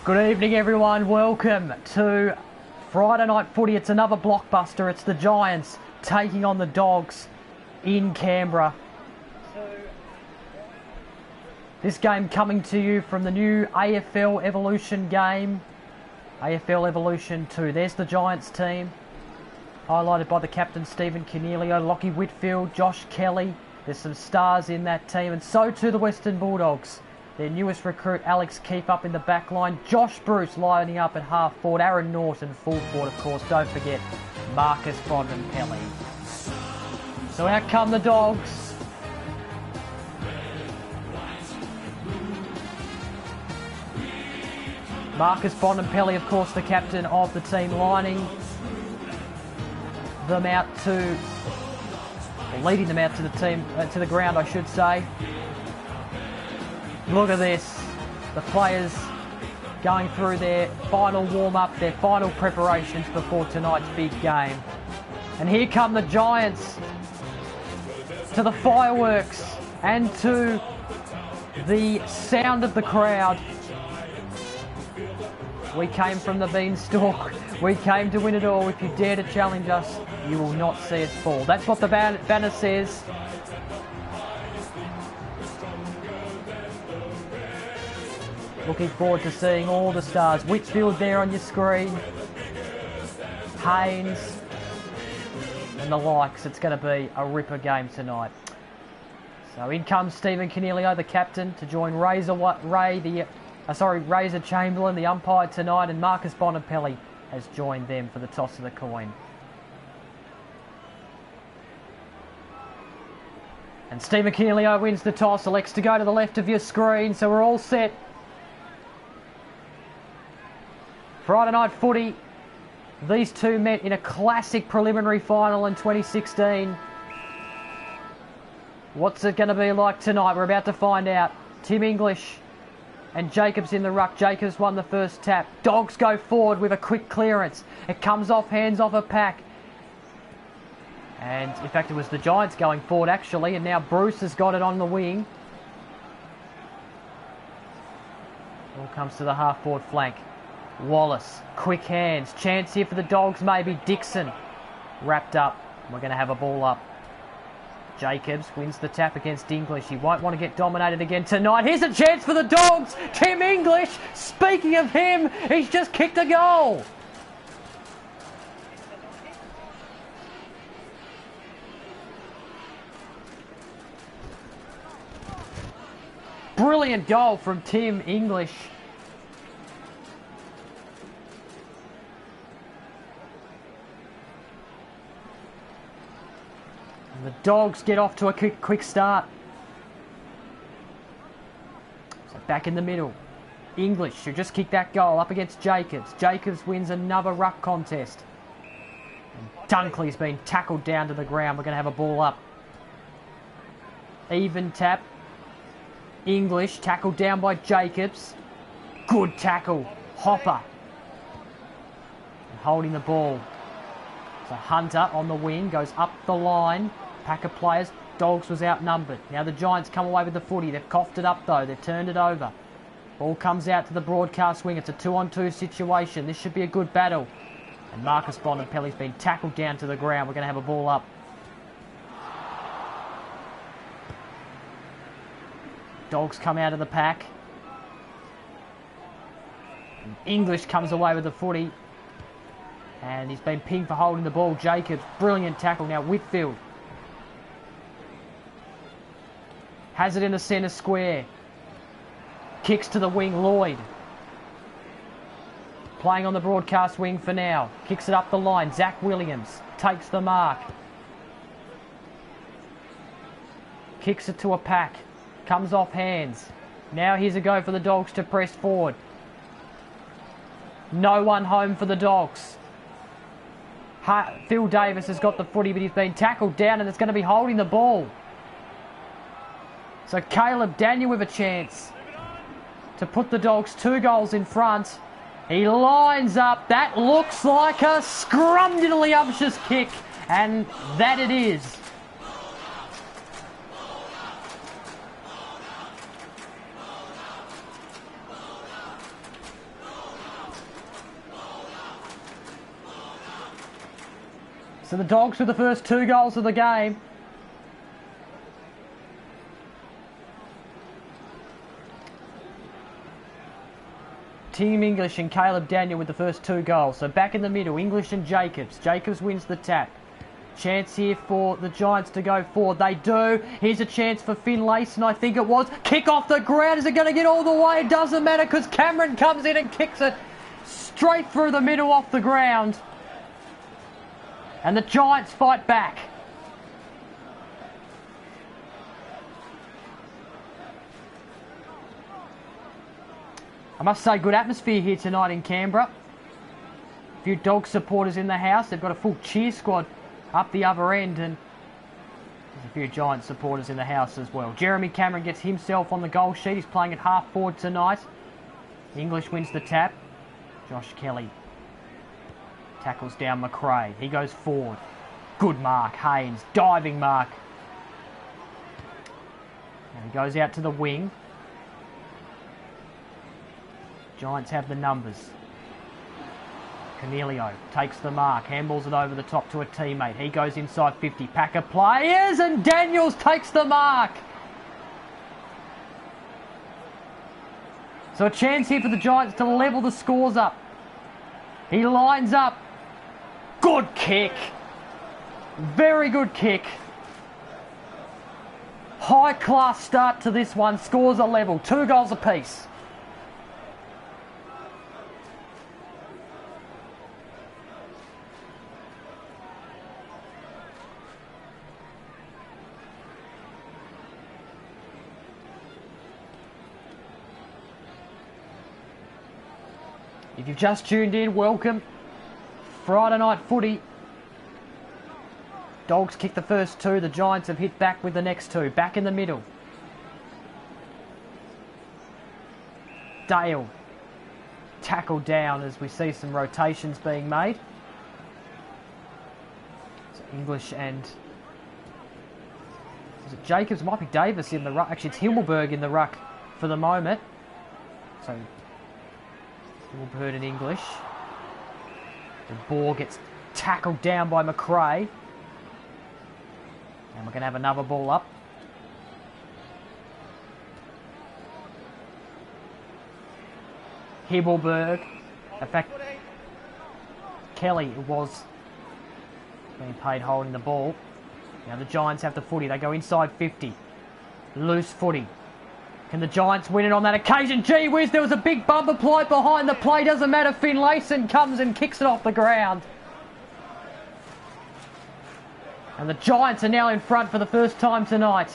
Good evening, everyone. Welcome to Friday night footy. It's another blockbuster. It's the Giants taking on the Dogs in Canberra. This game coming to you from the new AFL Evolution game. AFL Evolution 2. There's the Giants team, highlighted by the captain Stephen Cornelio, Lockie Whitfield, Josh Kelly. There's some stars in that team, and so too the Western Bulldogs. Their newest recruit, Alex Keefe, up in the back line. Josh Bruce lining up at half forward. Aaron Norton full forward, of course. Don't forget Marcus Bontempelli. So out come the Dogs. Marcus Bontempelli, of course, the captain of the team, lining them out to, or leading them out to the team, to the ground, I should say. Look at this. The players going through their final warm-up, their final preparations before tonight's big game. And here come the Giants to the fireworks and to the sound of the crowd. We came from the beanstalk. We came to win it all. If you dare to challenge us, you will not see us fall. That's what the banner says. Looking forward to seeing all the stars. Whitfield there on your screen. Haynes and the likes. It's going to be a ripper game tonight. So in comes Stephen Cornelio, the captain, to join Razor Chamberlain, the umpire tonight, and Marcus Bontempelli has joined them for the toss of the coin. And Stephen Cornelio wins the toss, elects to go to the left of your screen, so we're all set. Friday night footy. These two met in a classic preliminary final in 2016. What's it going to be like tonight? We're about to find out. Tim English and Jacobs in the ruck. Jacobs won the first tap. Dogs go forward with a quick clearance. It comes off, hands off a pack. And in fact it was the Giants going forward actually, and now Bruce has got it on the wing. All comes to the half forward flank. Wallace, quick hands, chance here for the Dogs maybe. Dixon wrapped up. We're going to have a ball up. Jacobs wins the tap against English. He won't want to get dominated again tonight. Here's a chance for the Dogs. Tim English, speaking of him, he's just kicked a goal. Brilliant goal from Tim English. The Dogs get off to a quick start. So back in the middle. English should just kick that goal up against Jacobs. Jacobs wins another ruck contest. And Dunkley's been tackled down to the ground. We're going to have a ball up. Even tap. English tackled down by Jacobs. Good tackle. Hopper. And holding the ball. So Hunter on the wing goes up the line. Pack of players. Dogs was outnumbered. Now the Giants come away with the footy. They've coughed it up though. They've turned it over. Ball comes out to the broadcast wing. It's a 2-on-2 situation. This should be a good battle. And Marcus Bontempelli's been tackled down to the ground. We're going to have a ball up. Dogs come out of the pack. And English comes away with the footy. And he's been pinged for holding the ball. Jacobs, brilliant tackle. Now Whitfield has it in the centre square. Kicks to the wing, Lloyd. Playing on the broadcast wing for now. Kicks it up the line. Zach Williams takes the mark. Kicks it to a pack. Comes off hands. Now here's a go for the Dogs to press forward. No one home for the Dogs. Phil Davis has got the footy, but he's been tackled down and it's going to be holding the ball. So Caleb Daniel with a chance to put the Dogs 2 goals in front. He lines up. That looks like a scrumdiddlyumptious kick, and that it is. So the Dogs with the first 2 goals of the game. Team English and Caleb Daniel with the first 2 goals. So back in the middle, English and Jacobs. Jacobs wins the tap. Chance here for the Giants to go forward. They do. Here's a chance for Finlayson, I think it was. Kick off the ground. Is it going to get all the way? It doesn't matter because Cameron comes in and kicks it straight through the middle off the ground. And the Giants fight back. I must say, good atmosphere here tonight in Canberra. A few Dog supporters in the house. They've got a full cheer squad up the other end, and there's a few Giant supporters in the house as well. Jeremy Cameron gets himself on the goal sheet. He's playing at half forward tonight. English wins the tap. Josh Kelly tackles down McRae. He goes forward. Good mark. Haynes, diving mark. And he goes out to the wing. Giants have the numbers. Cornelio takes the mark, handballs it over the top to a teammate. He goes inside 50. Pack of players, and Daniels takes the mark. So a chance here for the Giants to level the scores up. He lines up. Good kick. Very good kick. High class start to this one. Scores are level. 2 goals apiece. If you've just tuned in, welcome. Friday night footy. Dogs kick the first 2. The Giants have hit back with the next 2. Back in the middle. Dale. Tackled down as we see some rotations being made. So English and... is it Jacobs? It might be Davis in the ruck. Actually, it's Himmelberg in the ruck for the moment. So... Himmelberg in English. The ball gets tackled down by McRae. And we're going to have another ball up. Himmelberg. In fact, Kelly was being paid holding the ball. Now the Giants have the footy. They go inside 50. Loose footy. Can the Giants win it on that occasion? Gee whiz, there was a big bump applied behind the play. Doesn't matter. Finlayson comes and kicks it off the ground. And the Giants are now in front for the first time tonight.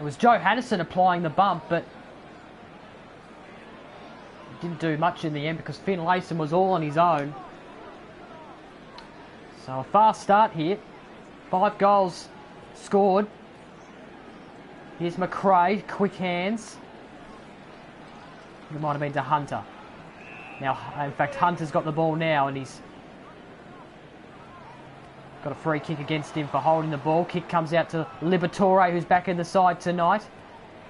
It was Joe Hannison applying the bump, but didn't do much in the end because Finlayson was all on his own. So a fast start here. 5 goals scored. Here's McRae, quick hands. It might have been to Hunter. Now, in fact, Hunter's got the ball now and he's got a free kick against him for holding the ball. Kick comes out to Liberatore, who's back in the side tonight.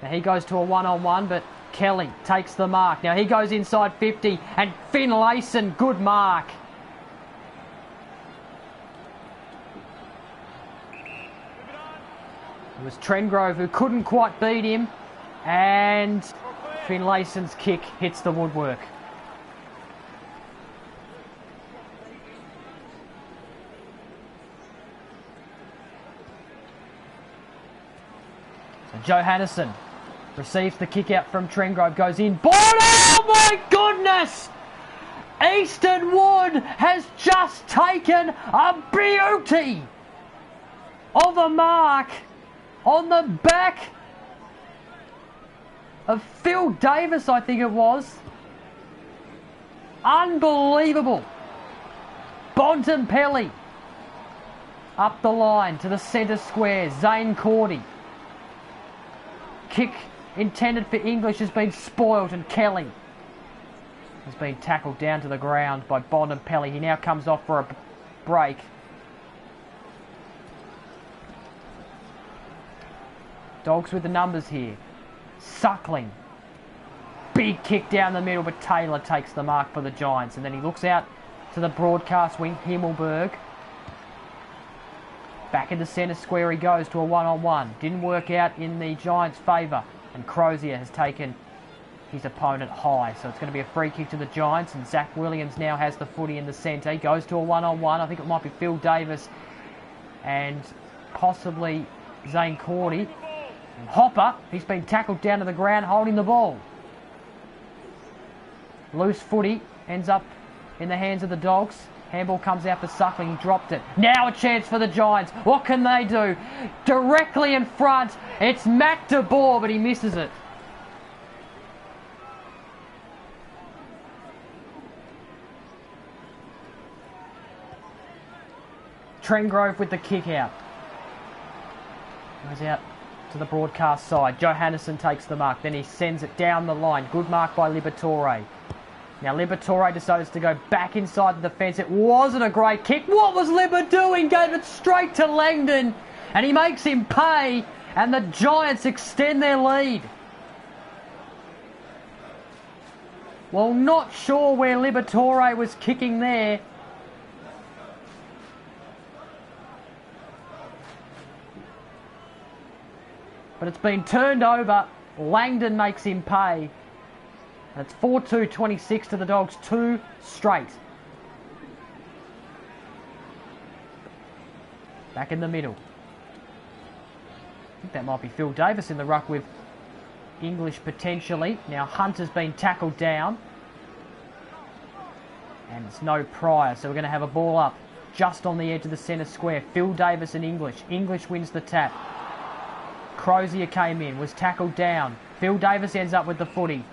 Now he goes to a one-on-one, but Kelly takes the mark. Now he goes inside 50 and Finlayson, good mark. It was Trengrove who couldn't quite beat him, and Finlayson's kick hits the woodwork. So Joe Hannison receives the kick out from Trengrove, goes in. Ball! Oh my goodness! Easton Wood has just taken a beauty of a mark on the back of Phil Davis, I think it was. Unbelievable. Bontempelli up the line to the centre square. Zane Cordy. Kick intended for English has been spoiled, and Kelly has been tackled down to the ground by Bontempelli. He now comes off for a break. Dogs with the numbers here. Suckling. Big kick down the middle, but Taylor takes the mark for the Giants. And then he looks out to the broadcast wing, Himmelberg. Back in the centre square he goes to a one-on-one. Didn't work out in the Giants' favour. And Crozier has taken his opponent high. So it's going to be a free kick to the Giants. And Zach Williams now has the footy in the centre. He goes to a one-on-one. I think it might be Phil Davis and possibly Zane Cordy. And Hopper, he's been tackled down to the ground holding the ball. Loose footy ends up in the hands of the Dogs. Handball comes out for Suckling. He dropped it. Now a chance for the Giants. What can they do? Directly in front. It's Matt de Boer, but he misses it. Trengrove with the kick out. Goes out to the broadcast side. Johannesson takes the mark. Then he sends it down the line. Good mark by Liberatore. Now Liberatore decides to go back inside the defence. It wasn't a great kick. What was Libba doing? Gave it straight to Langdon. And he makes him pay. And the Giants extend their lead. Well, not sure where Liberatore was kicking there. But it's been turned over. Langdon makes him pay. And it's 4-2-26 to the Dogs, 2 straight. Back in the middle. I think that might be Phil Davis in the ruck with English potentially. Now Hunt has been tackled down. And it's no Pryor, so we're going to have a ball up just on the edge of the centre square. Phil Davis and English. English wins the tap. Crozier came in, was tackled down. Phil Davis ends up with the footy.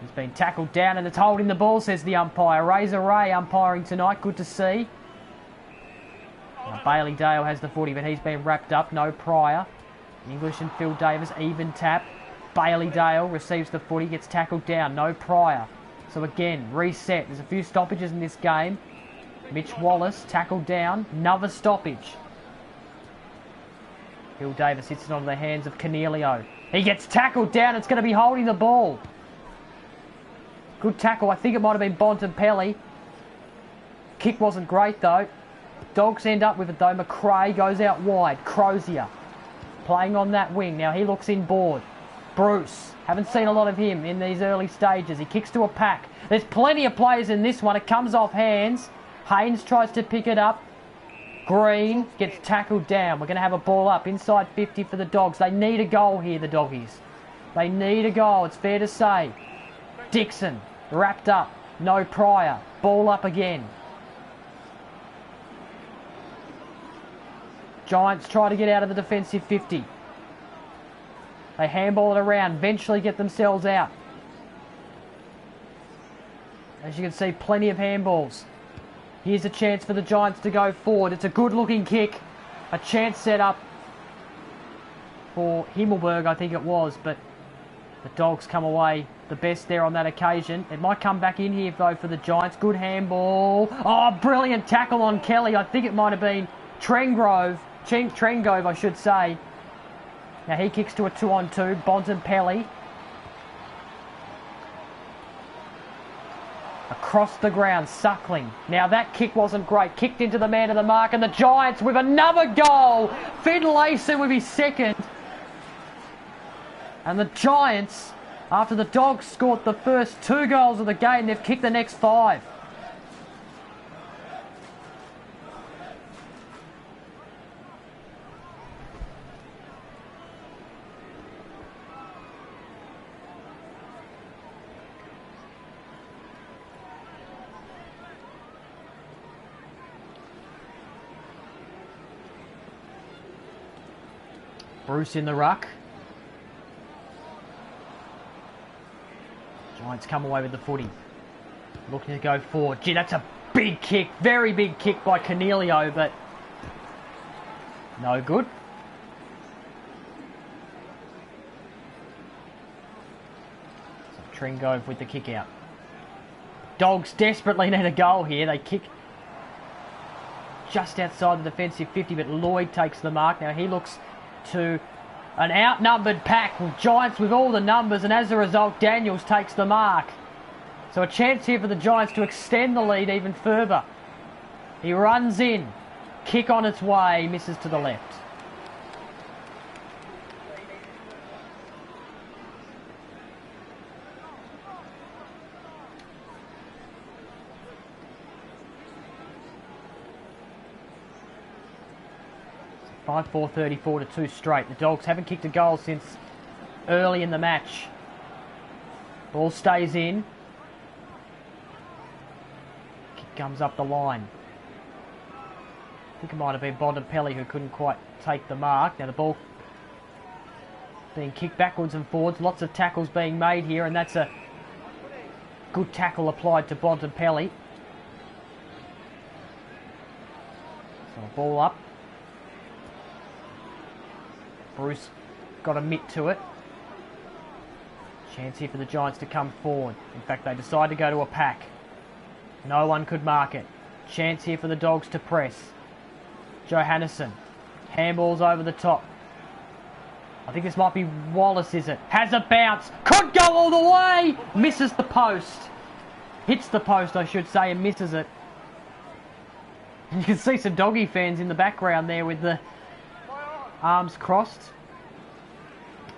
He's been tackled down and it's holding the ball, says the umpire. Razor Ray umpiring tonight, good to see. Now Bailey Dale has the footy, but he's been wrapped up, no Pryor. English and Phil Davis, even tap. Bailey Dale receives the footy, gets tackled down, no Pryor. So again, reset. There's a few stoppages in this game. Mitch Wallace tackled down, another stoppage. Phil Davis hits it onto the hands of Cornelio. He gets tackled down. It's going to be holding the ball. Good tackle. I think it might have been Bontempelli. Kick wasn't great though. Dogs end up with it though. McRae goes out wide. Crozier playing on that wing. Now he looks inboard. Bruce. Haven't seen a lot of him in these early stages. He kicks to a pack. There's plenty of players in this one. It comes off hands. Haynes tries to pick it up. Green gets tackled down. We're going to have a ball up inside 50 for the Dogs. They need a goal here, the Doggies. They need a goal, it's fair to say. Dixon wrapped up. No Pryor. Ball up again. Giants try to get out of the defensive 50. They handball it around. Eventually get themselves out. As you can see, plenty of handballs. Here's a chance for the Giants to go forward. It's a good-looking kick. A chance set up for Himmelberg, I think it was. But the Dogs come away the best there on that occasion. It might come back in here, though, for the Giants. Good handball. Oh, brilliant tackle on Kelly. I think it might have been Trengrove, I should say. Now he kicks to a 2-on-2. Bontempelli. Across the ground, Suckling. Now that kick wasn't great. Kicked into the man of the mark, and the Giants with another goal. Finlayson with his second. And the Giants, after the Dogs scored the first 2 goals of the game, they've kicked the next 5. Bruce in the ruck. Giants come away with the footy. Looking to go forward. Gee, that's a big kick. Very big kick by Cornelio, but no good. So Trengove with the kick out. Dogs desperately need a goal here. They kick just outside the defensive 50, but Lloyd takes the mark. Now he looks to an outnumbered pack with Giants with all the numbers, and as a result, Daniels takes the mark. So a chance here for the Giants to extend the lead even further. He runs in. Kick on its way, misses to the left. So 5-4, 34 to 2 straight. The Dogs haven't kicked a goal since early in the match. Ball stays in. Kick comes up the line. I think it might have been Bontempelli who couldn't quite take the mark. Now the ball being kicked backwards and forwards. Lots of tackles being made here, and that's a good tackle applied to Bontempelli. So a ball up. Bruce got a mitt to it. Chance here for the Giants to come forward. In fact, they decide to go to a pack. No one could mark it. Chance here for the Dogs to press. Johannesson. Handballs over the top. I think this might be Wallace, is it? Has a bounce. Could go all the way. Misses the post. Hits the post, I should say, and misses it. And you can see some Doggy fans in the background there with the arms crossed.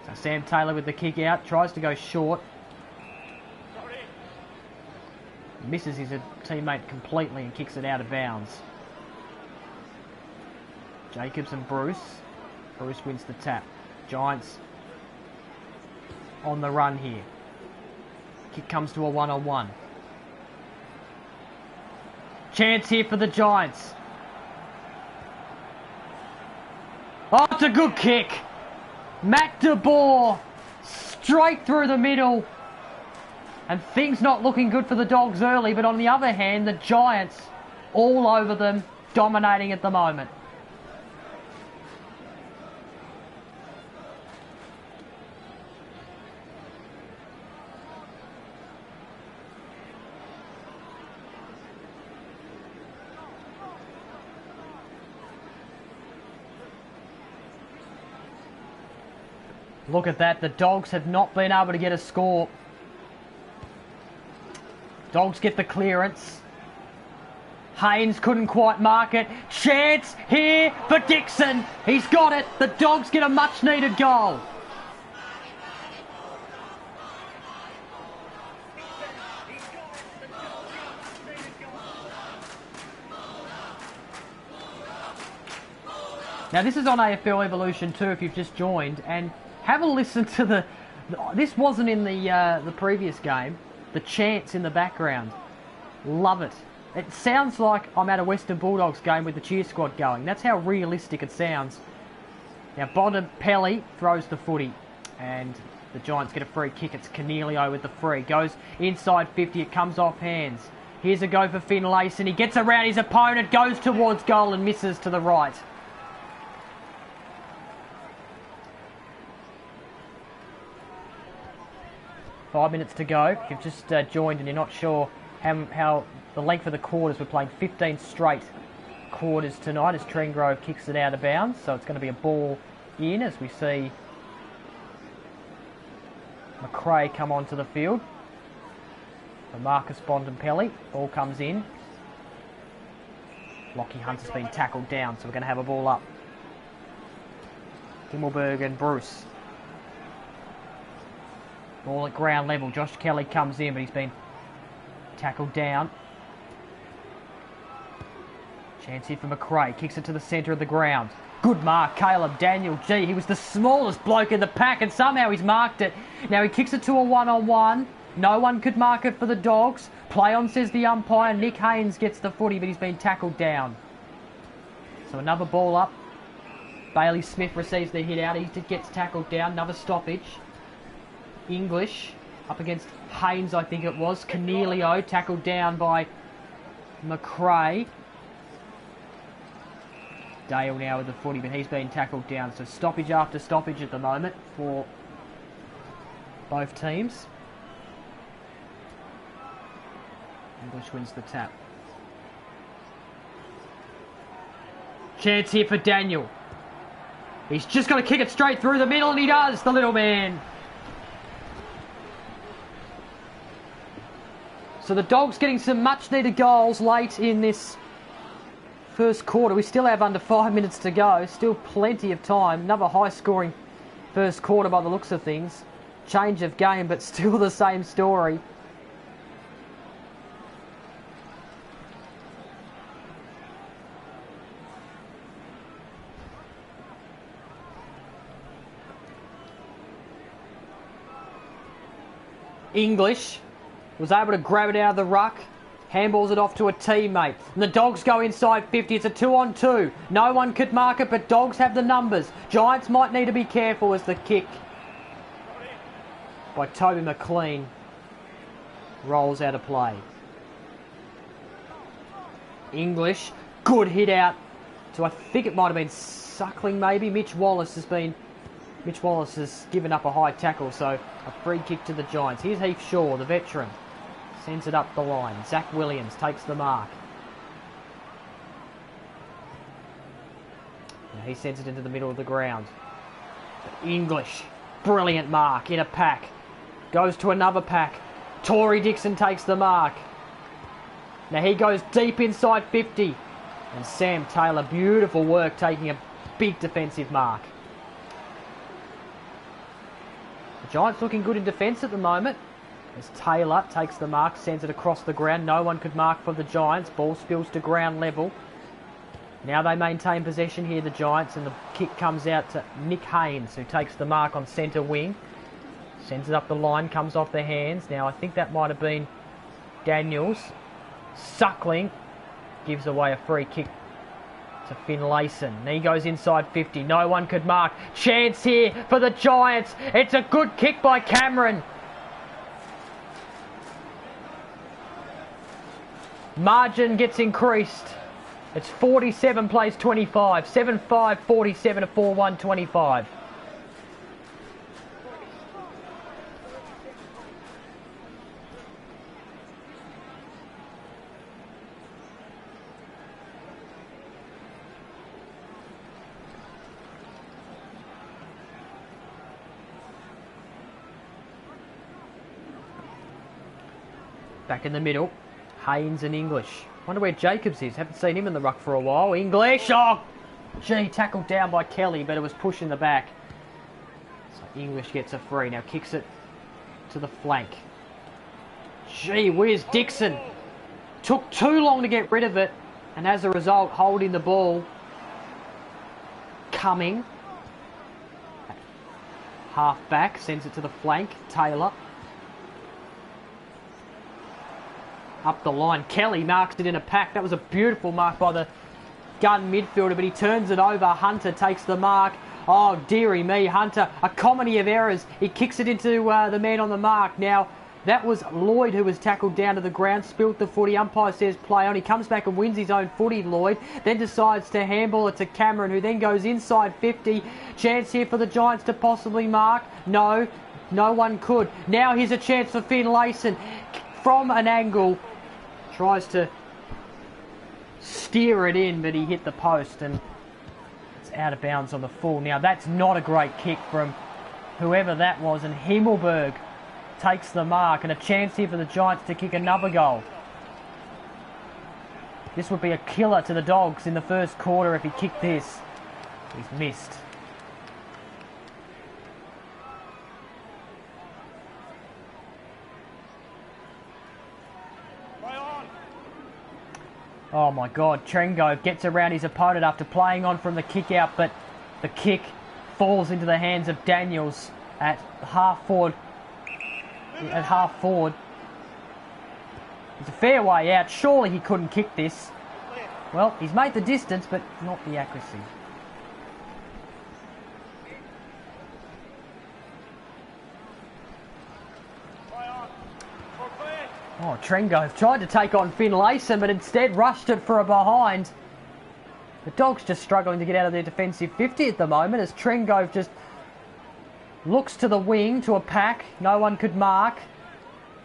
So Sam Taylor with the kick out. Tries to go short. Misses his teammate completely and kicks it out of bounds. Jacobs and Bruce. Bruce wins the tap. Giants on the run here. Kick comes to a one-on-one. Chance here for the Giants. Oh, it's a good kick. Matt DeBoer straight through the middle. And things not looking good for the Dogs early, but on the other hand, the Giants all over them, dominating at the moment. Look at that, the Dogs have not been able to get a score. Dogs get the clearance. Haynes couldn't quite mark it. Chance here for Dixon. He's got it. The Dogs get a much needed goal. Now this is on AFL Evolution 2 if you've just joined, and have a listen to the this wasn't in the previous game. The chants in the background. Love it. It sounds like I'm at a Western Bulldogs game with the cheer squad going. That's how realistic it sounds. Now Bontempelli throws the footy and the Giants get a free kick. It's Cornelio with the free. Goes inside 50. It comes off hands. Here's a go for Finlayson. He gets around his opponent, goes towards goal and misses to the right. Five minutes to go. If you've just joined and you're not sure how the length of the quarters, we're playing 15 straight quarters tonight as Trengrove kicks it out of bounds. So it's going to be a ball in as we see McRae come onto the field. For Marcus Bontempelli. Ball comes in. Lockie Hunt has been tackled down, so we're going to have a ball up. Himmelberg and Bruce. Ball at ground level. Josh Kelly comes in, but he's been tackled down. Chance here for McRae. Kicks it to the centre of the ground. Good mark, Caleb Daniel. Gee, he was the smallest bloke in the pack, and somehow he's marked it. Now he kicks it to a one-on-one. No one could mark it for the Dogs. Play on, says the umpire. Nick Haynes gets the footy, but he's been tackled down. So another ball up. Bailey Smith receives the hit out. He gets tackled down. Another stoppage. English up against Haynes, I think it was. Cornelio tackled down by McRae. Dale now with the footy, but he's been tackled down. So stoppage after stoppage at the moment for both teams. English wins the tap. Chance here for Daniel. He's just going to kick it straight through the middle, and he does, the little man. So the Dogs getting some much-needed goals late in this first quarter. We still have under 5 minutes to go. Still plenty of time. Another high-scoring first quarter by the looks of things. Change of game, but still the same story. English was able to grab it out of the ruck, handballs it off to a teammate, and the Dogs go inside 50. It's a 2-on-2. No one could mark it, but Dogs have the numbers. Giants might need to be careful as the kick by Toby McLean rolls out of play. English, good hit out to, I think it might have been Suckling maybe. Mitch Wallace has given up a high tackle, so a free kick to the Giants. Here's Heath Shaw, the veteran. Sends it up the line. Zach Williams takes the mark. Now he sends it into the middle of the ground. English, brilliant mark in a pack. Goes to another pack. Tory Dixon takes the mark. Now he goes deep inside 50. And Sam Taylor, beautiful work taking a big defensive mark. The Giants looking good in defence at the moment. As Taylor takes the mark, sends it across the ground. No one could mark for the Giants. Ball spills to ground level. Now they maintain possession here, the Giants, and the kick comes out to Nick Haynes, who takes the mark on centre wing. Sends it up the line, comes off their hands. Now I think that might have been Daniels. Suckling gives away a free kick to Finlayson. And he goes inside 50. No one could mark. Chance here for the Giants. It's a good kick by Cameron. Margin gets increased. It's 47 plays 25. 7-5, 47 to 4-1, 25. Back in the middle. Haynes and English. Wonder where Jacobs is. Haven't seen him in the ruck for a while. English. Oh, gee, tackled down by Kelly, but it was pushed in the back. So English gets a free. Now kicks it to the flank. Gee whiz, Dixon. Took too long to get rid of it, and as a result, holding the ball. Coming. Half back, sends it to the flank. Taylor. Up the line. Kelly marks it in a pack. That was a beautiful mark by the gun midfielder, but he turns it over. Hunter takes the mark. Oh, dearie me, Hunter. A comedy of errors. He kicks it into the man on the mark. Now, that was Lloyd who was tackled down to the ground, spilt the footy. Umpire says play on. He comes back and wins his own footy, Lloyd. Then decides to handball it to Cameron, who then goes inside 50. Chance here for the Giants to possibly mark. No, no one could. Now here's a chance for Finlayson. From an angle, tries to steer it in, but he hit the post and it's out of bounds on the full. Now that's not a great kick from whoever that was, and Himmelberg takes the mark, and a chance here for the Giants to kick another goal. This would be a killer to the Dogs in the first quarter if he kicked this. He's missed. Oh my God, Trengove gets around his opponent after playing on from the kick out, but the kick falls into the hands of Daniels at half forward. It's a fair way out. Surely he couldn't kick this. Well, he's made the distance, but not the accuracy. Oh, Trengove tried to take on Finlayson, but instead rushed it for a behind. The Dogs just struggling to get out of their defensive 50 at the moment as Trengove just looks to the wing, to a pack. No one could mark.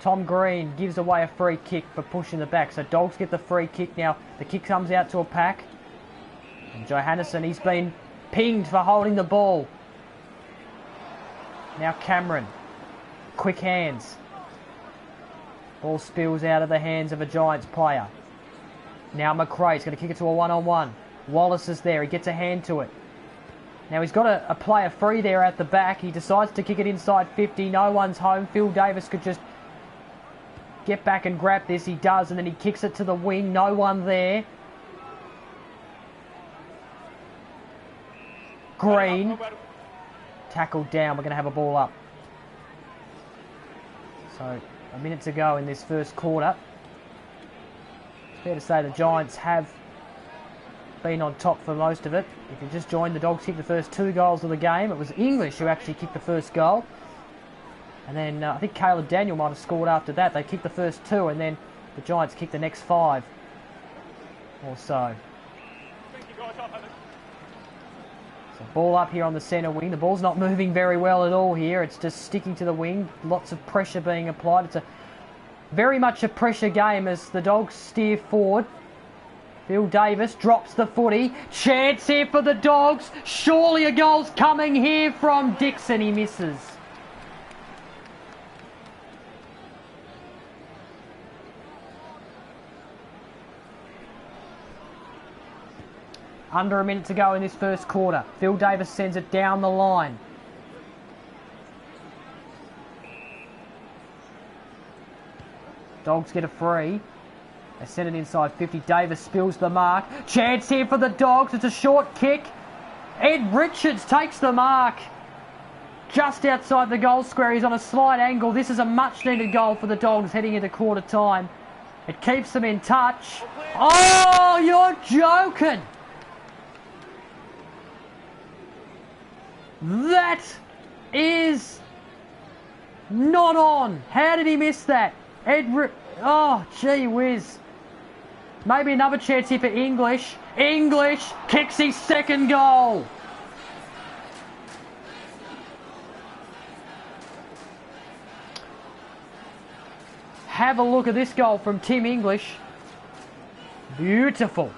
Tom Green gives away a free kick for pushing the back. So Dogs get the free kick now. The kick comes out to a pack. And Johannesson, he's been pinged for holding the ball. Now Cameron. Quick hands. Ball spills out of the hands of a Giants player. Now McRae's going to kick it to a one-on-one. Wallace is there. He gets a hand to it. Now he's got a player free there at the back. He decides to kick it inside 50. No one's home. Phil Davis could just get back and grab this. He does, and then he kicks it to the wing. No one there. Green. Tackled down. We're going to have a ball up. So, a minute to go in this first quarter. It's fair to say the Giants have been on top for most of it. If you just joined, the Dogs kicked the first 2 goals of the game. It was English who actually kicked the first goal. And then I think Caleb Daniel might have scored after that. They kicked the first 2 and then the Giants kicked the next 5 or so. So ball up here on the centre wing. The ball's not moving very well at all here. It's just sticking to the wing. Lots of pressure being applied. It's very much a pressure game as the Dogs steer forward. Phil Davis drops the footy. Chance here for the Dogs. Surely a goal's coming here from Dixon. He misses. Under a minute to go in this first quarter. Phil Davis sends it down the line. Dogs get a free. They send it inside 50. Davis spills the mark. Chance here for the Dogs. It's a short kick. Ed Richards takes the mark. Just outside the goal square. He's on a slight angle. This is a much needed goal for the Dogs heading into quarter time. It keeps them in touch. Oh, you're joking. That is not on. How did he miss that? Oh, gee whiz. Maybe another chance here for English. English kicks his second goal. Have a look at this goal from Tim English. Beautiful.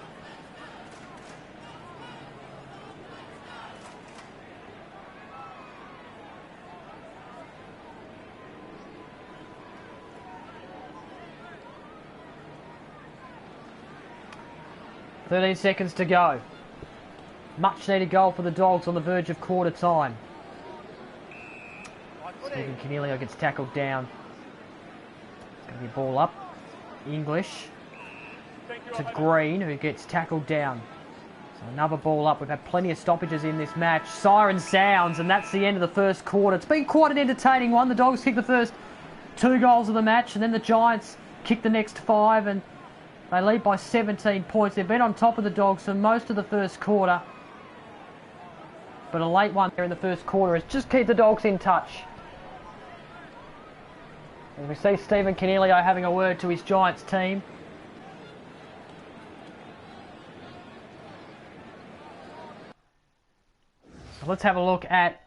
.13 seconds to go. Much needed goal for the Dogs on the verge of quarter time. Stephen Canelio gets tackled down. It's going to be a ball up. English to Green, who gets tackled down. So another ball up. We've had plenty of stoppages in this match. Siren sounds, and that's the end of the first quarter. It's been quite an entertaining one. The Dogs kicked the first 2 goals of the match, and then the Giants kicked the next 5, and they lead by 17 points. They've been on top of the Dogs for most of the first quarter. But a late one there in the first quarter is just keep the Dogs in touch. And we see Stephen Canelio having a word to his Giants team. So let's have a look at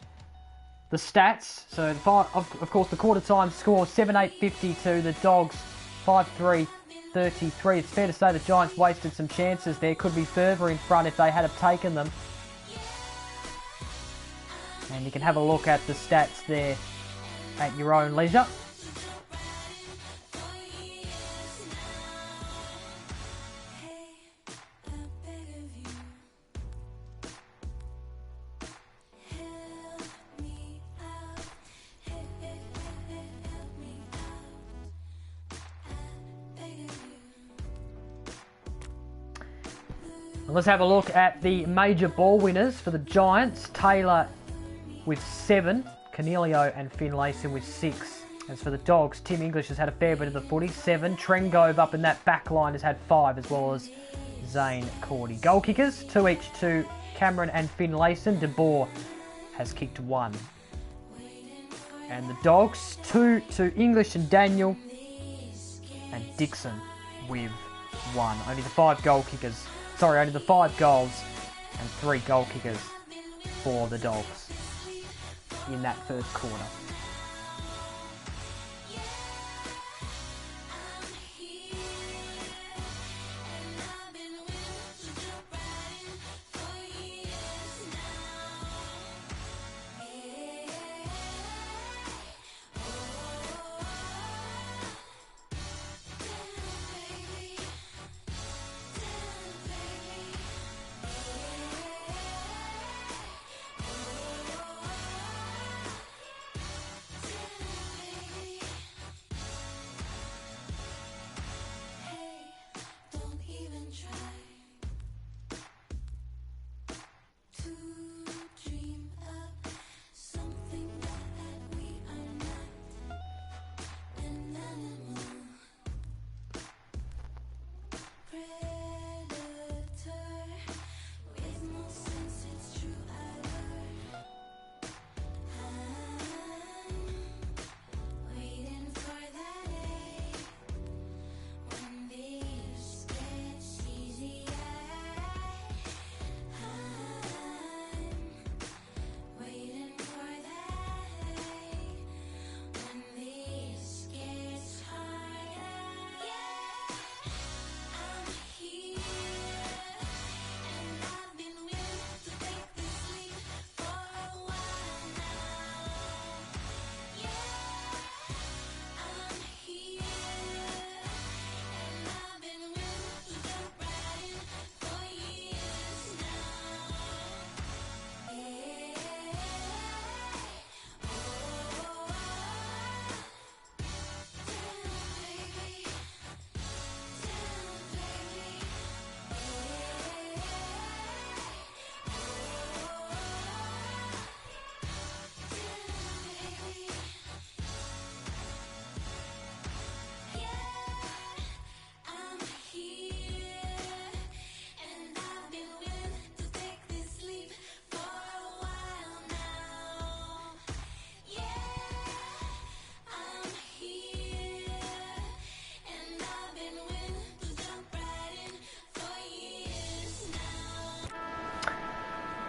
the stats. So of course the quarter time score 7-8-52. The Dogs 5-3. 33. It's fair to say the Giants wasted some chances there. Could be further in front if they had have taken them. And you can have a look at the stats there at your own leisure. Let's have a look at the major ball winners for the Giants. Taylor with 7, Canelio and Finlayson with 6. As for the Dogs, Tim English has had a fair bit of the footy, 7. Trengove up in that back line has had 5, as well as Zane Cordy. Goal kickers, 2 each to Cameron and Finlayson. De Boer has kicked 1. And the Dogs, 2 to English and Daniel. And Dixon with 1. Only the 5 goal kickers. Sorry, only the 5 goals and 3 goal kickers for the Dogs in that first quarter.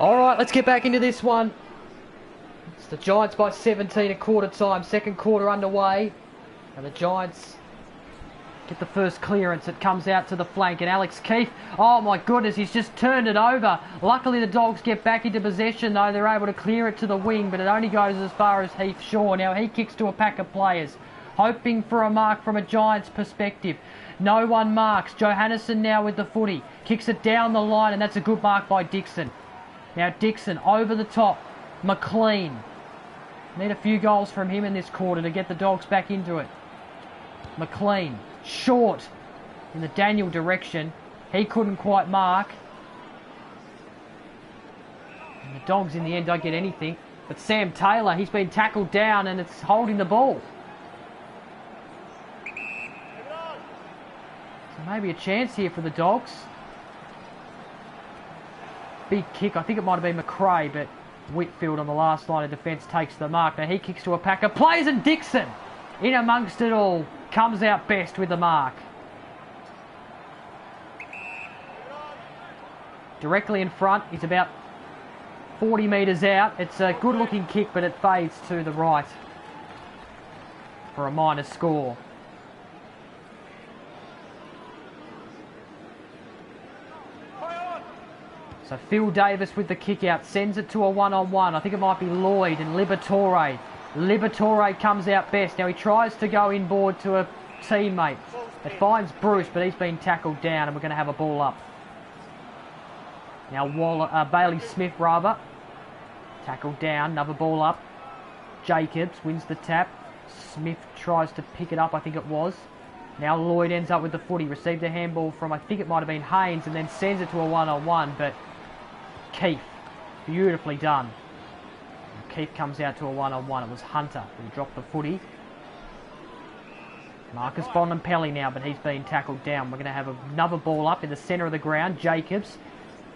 Alright, let's get back into this one. It's the Giants by 17 at quarter time. Second quarter underway. And the Giants get the first clearance. It comes out to the flank. And Alex Keith, oh my goodness, he's just turned it over. Luckily the Dogs get back into possession though. They're able to clear it to the wing, but it only goes as far as Heath Shaw. Now he kicks to a pack of players, hoping for a mark from a Giants perspective. No one marks. Johannesson now with the footy. Kicks it down the line, and that's a good mark by Dixon. Now Dixon over the top. McLean. Need a few goals from him in this quarter to get the Dogs back into it. McLean. Short in the Daniel direction. He couldn't quite mark. And the Dogs in the end don't get anything. But Sam Taylor, he's been tackled down and it's holding the ball. So maybe a chance here for the Dogs. Big kick. I think it might have been McRae, but Whitfield on the last line of defence takes the mark. Now he kicks to a pack of players and Dixon in amongst it all comes out best with the mark. Directly in front. He's about 40 metres out. It's a good looking kick, but it fades to the right for a minor score. So Phil Davis with the kick out, sends it to a one-on-one. I think it might be Lloyd and Liberatore. Liberatore comes out best. Now he tries to go inboard to a teammate. It finds Bruce, but he's been tackled down and we're going to have a ball up. Now Bailey Smith, tackled down, another ball up. Jacobs wins the tap. Smith tries to pick it up, I think it was. Now Lloyd ends up with the footy. Received a handball from, I think it might have been Haynes, and then sends it to a one-on-one, but Keith, beautifully done. And Keith comes out to a one-on-one. It was Hunter who dropped the footy. Marcus Bonampelli now, but he's been tackled down. We're going to have another ball up in the centre of the ground. Jacobs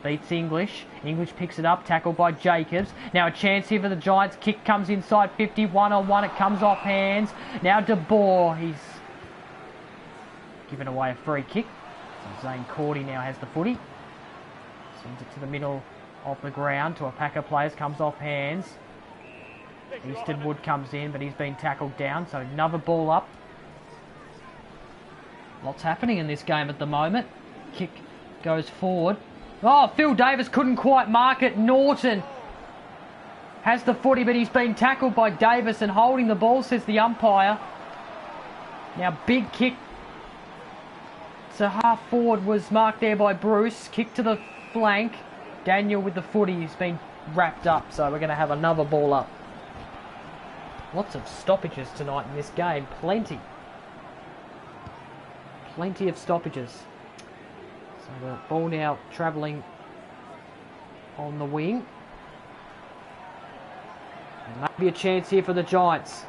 beats English. English picks it up, tackled by Jacobs. Now a chance here for the Giants. Kick comes inside 50, one-on-one. It comes off hands. Now De Boer, he's given away a free kick. So Zane Cordy now has the footy. Sends it to the middle of the ground to a pack of players. Comes off hands. Easton Wood comes in, but he's been tackled down. So another ball up. Lots happening in this game at the moment. Kick goes forward. Oh, Phil Davis couldn't quite mark it. Norton has the footy, but he's been tackled by Davis and holding the ball, says the umpire. Now big kick. So half forward was marked there by Bruce. Kick to the flank. Daniel with the footy. He's been wrapped up. So we're going to have another ball up. Lots of stoppages tonight in this game. Plenty. Plenty of stoppages. So the ball now travelling on the wing. And maybe a chance here for the Giants.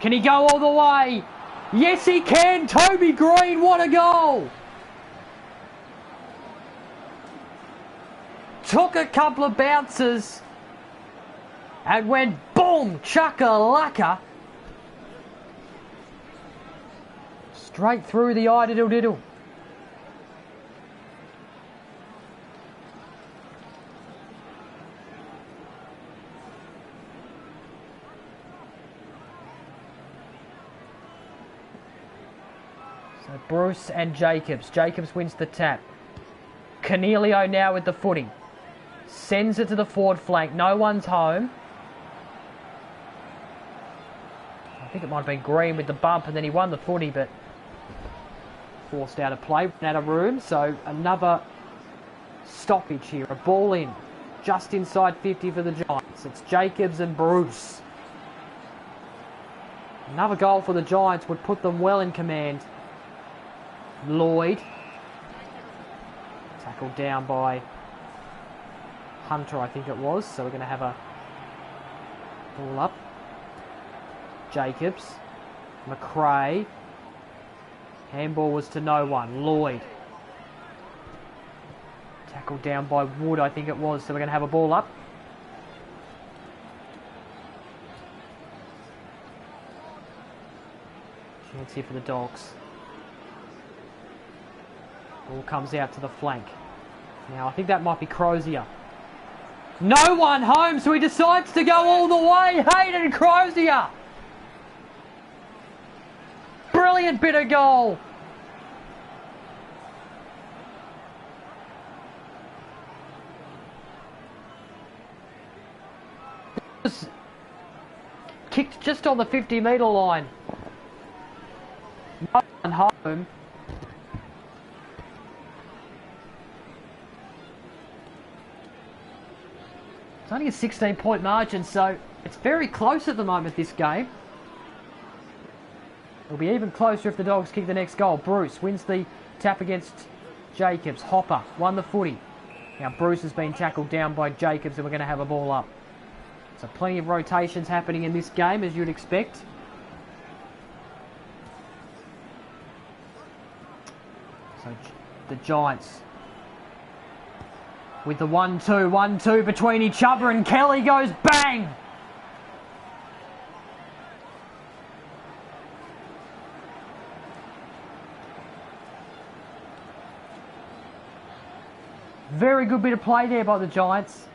Can he go all the way? Yes, he can. Toby Green, what a goal. Took a couple of bounces and went boom, chaka-laka. Straight through the eye diddle-diddle. So Bruce and Jacobs. Jacobs wins the tap. Cornelio now with the footy. Sends it to the forward flank. No one's home. I think it might have been Green with the bump, and then he won the footy, but forced out of play, out of room. So another stoppage here. A ball in. Just inside 50 for the Giants. It's Jacobs and Bruce. Another goal for the Giants would put them well in command. Lloyd. Tackled down by Hunter, I think it was. So we're going to have a ball up. Jacobs. McRae. Handball was to no one. Lloyd. Tackled down by Wood, I think it was. So we're going to have a ball up. Chance here for the Dogs. Ball comes out to the flank. Now, I think that might be Crozier. No one home, so he decides to go all the way. Hayden Crozier. Brilliant bit of goal. Kicked just on the 50-metre line. No one home. It's only a 16-point margin, so it's very close at the moment, this game. It'll be even closer if the Dogs kick the next goal. Bruce wins the tap against Jacobs. Hopper won the footy. Now Bruce has been tackled down by Jacobs, and we're going to have a ball up. So plenty of rotations happening in this game, as you'd expect. So the Giants with the 1-2 between each other, and Kelly goes bang! Very good bit of play there by the Giants.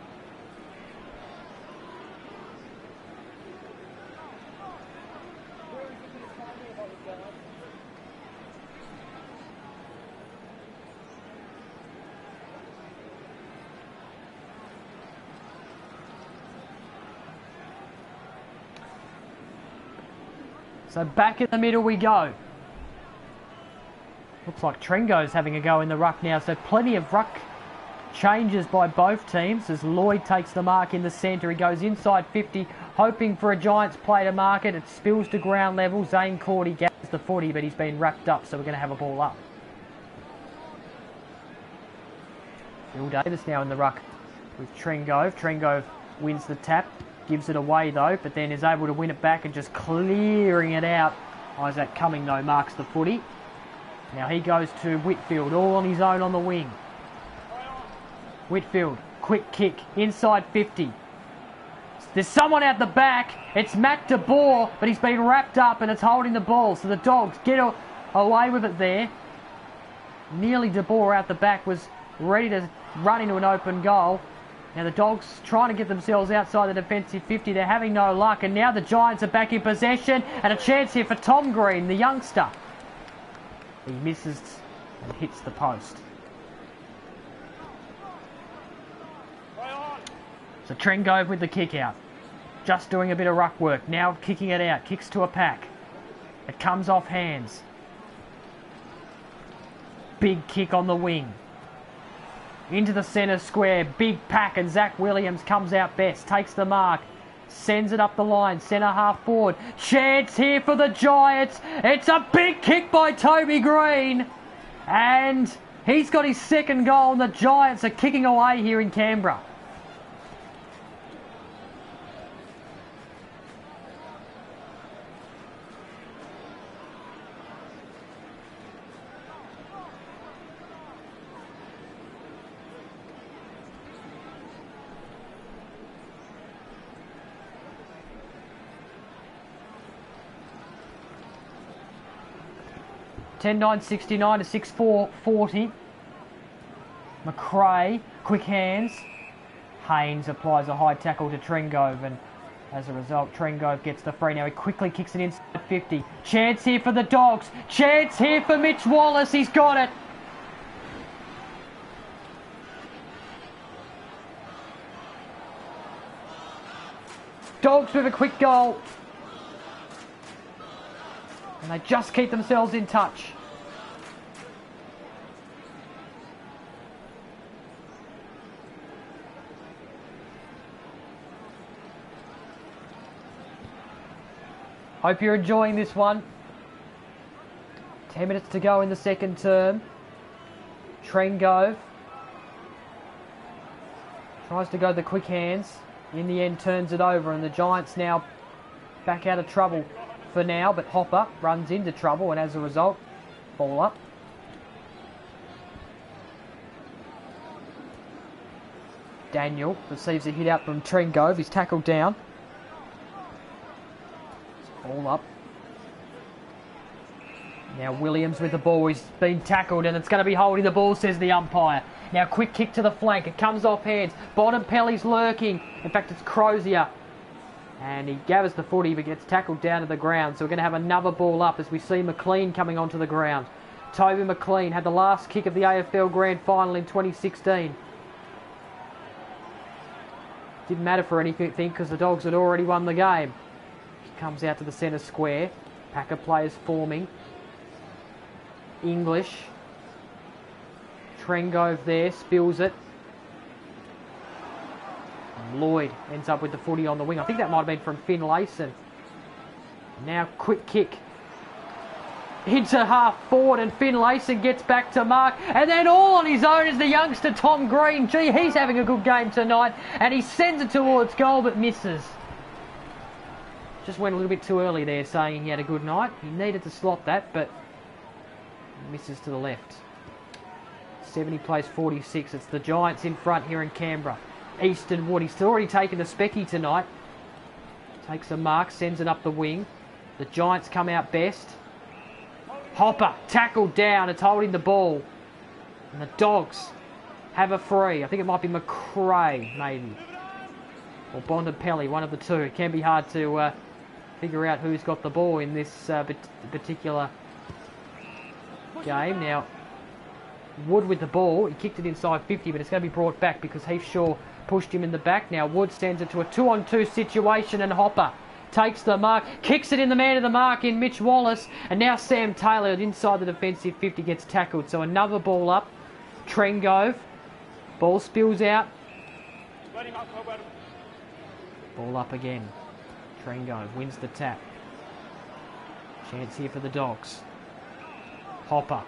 So back in the middle we go. Looks like Trengo's having a go in the ruck now, so plenty of ruck changes by both teams as Lloyd takes the mark in the centre. He goes inside 50, hoping for a Giants play to mark it. It spills to ground level. Zane Cordy gathers the footy, but he's been wrapped up, so we're going to have a ball up. Bill Davis now in the ruck with Trengove. Trengove wins the tap, gives it away though, but then is able to win it back and just clearing it out. Isaac Cumming though marks the footy. Now he goes to Whitfield, all on his own on the wing. Whitfield, quick kick, inside 50. There's someone out the back. It's Matt DeBoer, but he's been wrapped up and it's holding the ball. So the Dogs get away with it there. Nearly DeBoer out the back was ready to run into an open goal. Now the Dogs trying to get themselves outside the defensive 50. They're having no luck, and now the Giants are back in possession, and a chance here for Tom Green, the youngster. He misses and hits the post. So Trengove with the kick out. Just doing a bit of ruck work. Now kicking it out. Kicks to a pack. It comes off hands. Big kick on the wing. Into the centre square. Big pack, and Zach Williams comes out best. Takes the mark. Sends it up the line. Centre half forward. Chance here for the Giants. It's a big kick by Toby Green. And he's got his second goal, and the Giants are kicking away here in Canberra. $10.969 to 6.440. McRae, quick hands. Haynes applies a high tackle to Trengove, and as a result, Trengove gets the free. Now he quickly kicks it inside 50. Chance here for the Dogs. Chance here for Mitch Wallace. He's got it. Dogs with a quick goal. And they just keep themselves in touch. Hope you're enjoying this one. 10 minutes to go in the second term. Trengove tries to go the quick hands. In the end turns it over, and the Giants now back out of trouble for now, but Hopper runs into trouble, and as a result, ball up. Daniel receives a hit out from Trengove. He's tackled down. Ball up. Now Williams with the ball. He's been tackled and it's going to be holding the ball, says the umpire. Now quick kick to the flank. It comes off hands. Bontempelli's lurking. In fact, it's Crozier. And he gathers the footy but gets tackled down to the ground. So we're going to have another ball up as we see McLean coming onto the ground. Toby McLean had the last kick of the AFL Grand Final in 2016. Didn't matter for anything because the Dogs had already won the game. He comes out to the centre square. Packer players forming. English. Trengove there, spills it. And Lloyd ends up with the footy on the wing. I think that might have been from Finlayson. Now quick kick into half forward and Finlayson gets back to mark. And then all on his own is the youngster Tom Green. Gee, he's having a good game tonight. And he sends it towards goal but misses. Just went a little bit too early there saying he had a good night. He needed to slot that, but misses to the left. 70 plays 46. It's the Giants in front here in Canberra. Easton Wood. He's already taken the specky tonight. Takes a mark, sends it up the wing. The Giants come out best. Hopper tackled down. It's holding the ball. And the Dogs have a free. I think it might be McRae, maybe. Or Bontempelli, one of the two. It can be hard to figure out who's got the ball in this particular game. Now, Wood with the ball. He kicked it inside 50, but it's going to be brought back because Heath Shaw pushed him in the back. Now, Wood sends it to a 2-on-2 situation, and Hopper takes the mark, kicks it in the man of the mark in Mitch Wallace, and now Sam Taylor inside the defensive 50 gets tackled. So another ball up. Trengove. Ball spills out. Ball up again. Trengove wins the tap. Chance here for the Dogs. Hopper.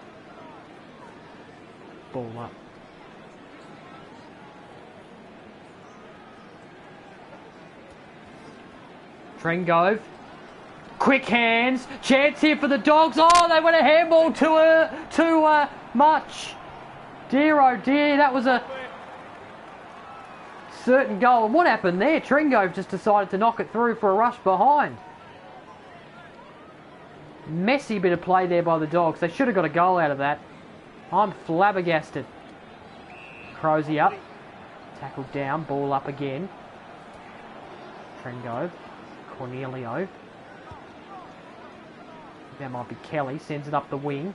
Ball up. Trengove. Quick hands. Chance here for the Dogs. Oh, they went a handball too much. Dear oh dear, that was a certain goal. And what happened there? Trengove just decided to knock it through for a rush behind. Messy bit of play there by the Dogs. They should have got a goal out of that. I'm flabbergasted. Crozier up. Tackled down. Ball up again. Trengove. Cornelio. That might be Kelly. Sends it up the wing.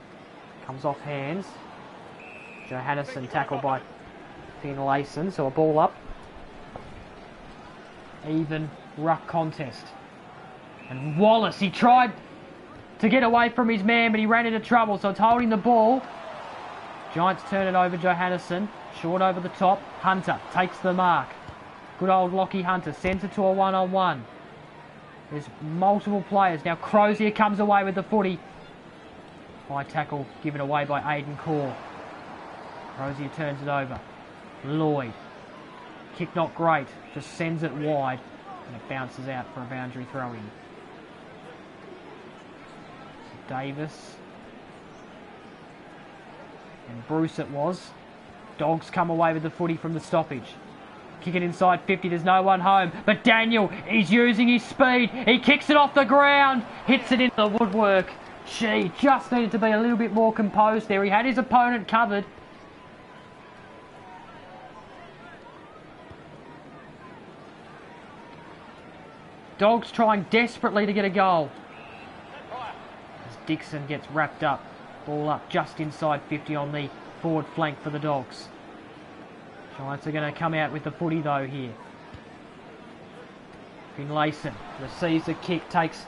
Comes off hands. Johannesson tackled by Finlayson. So a ball up. Even ruck contest. And Wallace, he tried to get away from his man, but he ran into trouble. So it's holding the ball. Giants turn it over. Johannesson. Short over the top. Hunter takes the mark. Good old Lockie Hunter sends it to a one-on-one. There's multiple players. Now Crozier comes away with the footy. High tackle given away by Aidan Core. Crozier turns it over. Lloyd. Kick not great. Just sends it wide. And it bounces out for a boundary throw-in. Davis. And Bruce it was. Dogs come away with the footy from the stoppage. Kick it inside 50, there's no one home. But Daniel, he's using his speed. He kicks it off the ground. Hits it into the woodwork. Gee, just needed to be a little bit more composed there. He had his opponent covered. Dogs trying desperately to get a goal. As Dixon gets wrapped up. Ball up just inside 50 on the forward flank for the Dogs. Giants are going to come out with the footy though here. Finlayson receives the kick, takes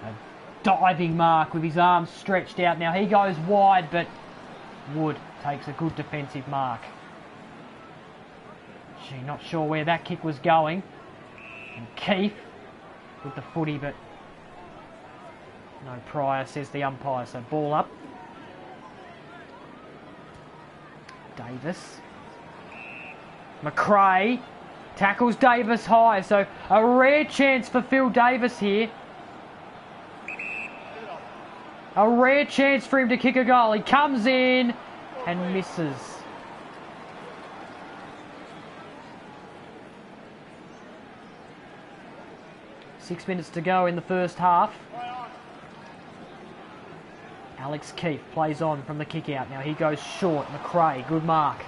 a diving mark with his arms stretched out. Now he goes wide, but Wood takes a good defensive mark. Gee, not sure where that kick was going. And Keith with the footy, but no prior, says the umpire. So ball up. Davis. McRae tackles Davis high, so a rare chance for Phil Davis here. A rare chance for him to kick a goal. He comes in and misses. .6 minutes to go in the first half. Alex Keefe plays on from the kick out. Now he goes short. McRae, good mark.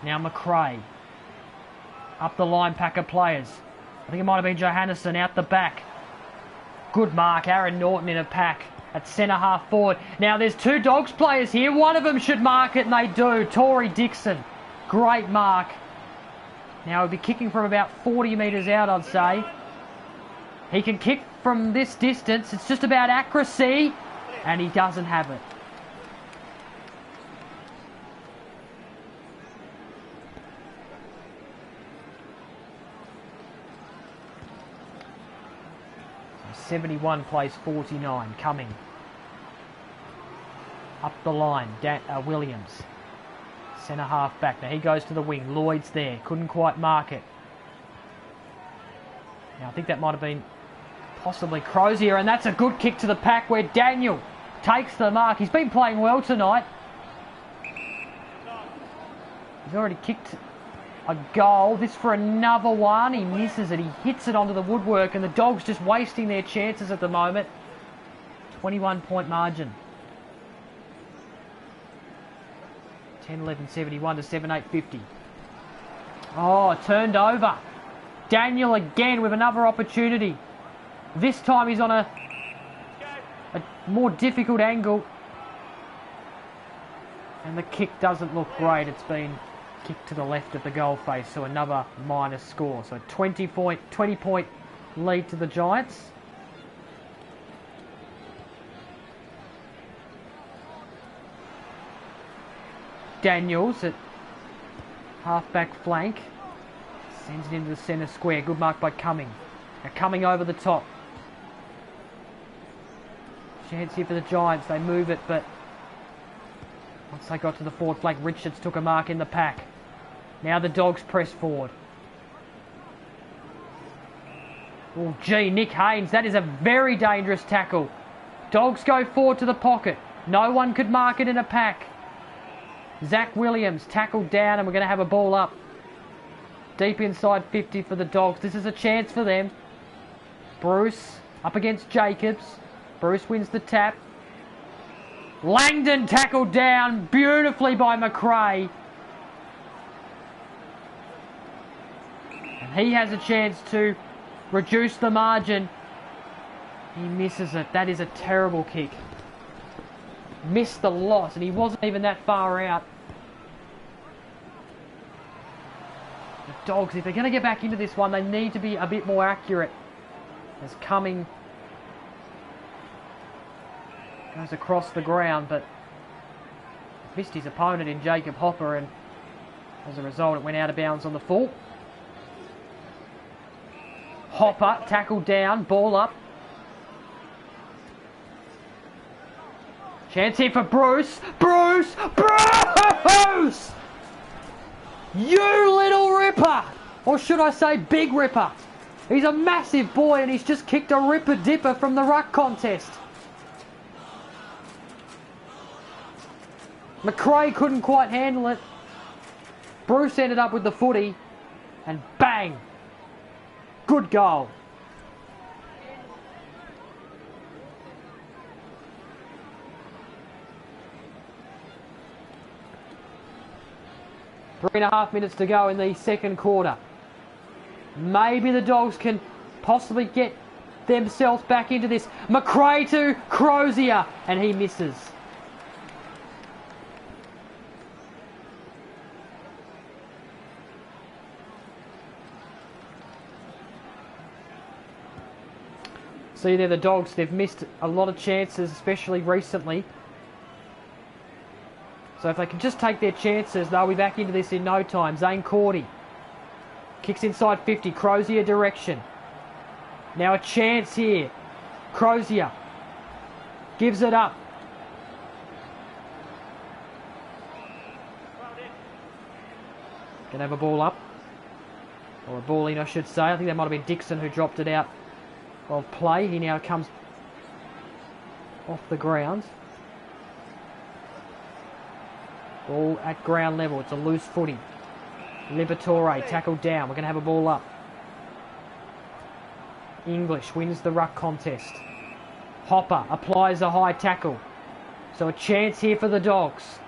Now McRae. Up the line, pack of players. I think it might have been Johannesson out the back. Good mark. Aaron Norton in a pack at centre half forward. Now there's two Dogs players here. One of them should mark it, and they do. Tory Dixon. Great mark. Now he'll be kicking from about 40 metres out, I'd say. He can kick from this distance. It's just about accuracy. And he doesn't have it. So 71 plays 49. Coming. Up the line. Williams. Centre half back. Now he goes to the wing. Lloyd's there. Couldn't quite mark it. Now I think that might have been possibly Crozier, and that's a good kick to the pack where Daniel takes the mark. He's been playing well tonight. He's already kicked a goal. This for another one. He misses it. He hits it onto the woodwork, and the Dogs just wasting their chances at the moment. 21-point margin. 10-11-71 to 7-8-50. Oh, turned over. Daniel again with another opportunity. This time he's on a more difficult angle. And the kick doesn't look great. It's been kicked to the left of the goal face, so another minus score. So 20-point lead to the Giants. Daniels at half-back flank. Sends it into the centre square. Good mark by Cumming. Now Cumming over the top. Chance here for the Giants. They move it, but once they got to the forward flank, Richards took a mark in the pack. Now the Dogs press forward. Oh, gee, Nick Haynes. That is a very dangerous tackle. Dogs go forward to the pocket. No one could mark it in a pack. Zach Williams tackled down, and we're going to have a ball up. Deep inside 50 for the Dogs. This is a chance for them. Bruce up against Jacobs. Bruce wins the tap. Langdon tackled down beautifully by McRae. And he has a chance to reduce the margin. He misses it. That is a terrible kick. Missed the loss, and he wasn't even that far out. The Dogs, if they're going to get back into this one, they need to be a bit more accurate. As Cumming goes across the ground, but missed his opponent in Jacob Hopper, and as a result it went out of bounds on the full. Hopper tackled down, ball up. Chance here for Bruce. Bruce! Bruce! You little ripper! Or should I say big ripper? He's a massive boy, and he's just kicked a ripper dipper from the ruck contest. McRae couldn't quite handle it. Bruce ended up with the footy, and bang! Good goal. Three and a half minutes to go in the second quarter. Maybe the Dogs can possibly get themselves back into this. McRae to Crozier, and he misses. See there, the Dogs, they've missed a lot of chances, especially recently. So if they can just take their chances, they'll be back into this in no time. Zane Cordy kicks inside 50, Crozier direction. Now a chance here. Crozier gives it up. Gonna have a ball up. Or a ball in, I should say. I think that might have been Dixon who dropped it out of play. He now comes off the ground. Ball at ground level. It's a loose footy. Liberatore tackled down. We're going to have a ball up. English wins the ruck contest. Hopper applies a high tackle. So a chance here for the Dogs.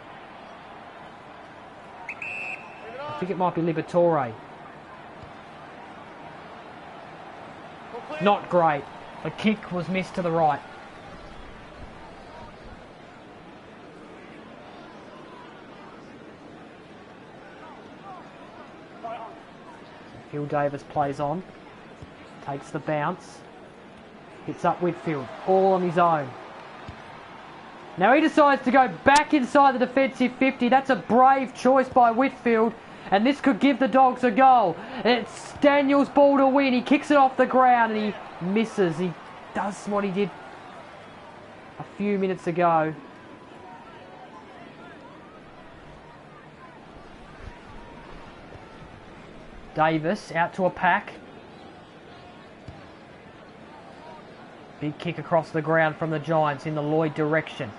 I think it might be Liberatore. Not great. The kick was missed to the right. Hill Davis plays on. Takes the bounce. Hits up Whitfield. All on his own. Now he decides to go back inside the defensive 50. That's a brave choice by Whitfield. And this could give the Dogs a goal. It's Daniel's ball to win. He kicks it off the ground and he misses. He does what he did a few minutes ago. Davis out to a pack. Big kick across the ground from the Giants in the Lloyd direction.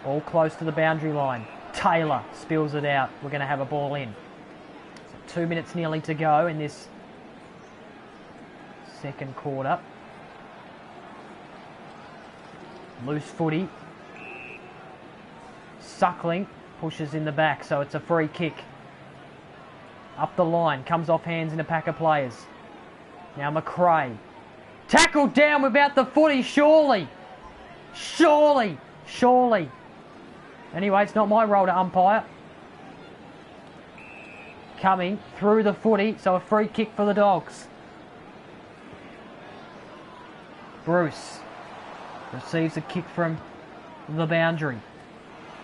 All close to the boundary line. Taylor spills it out. We're going to have a ball in. So 2 minutes nearly to go in this second quarter. Loose footy. Suckling pushes in the back, so it's a free kick. Up the line, comes off hands in a pack of players. Now McRae. Tackled down without the footy, surely. Surely. Anyway, it's not my role to umpire. Coming through the footy, so a free kick for the Dogs. Bruce receives a kick from the boundary.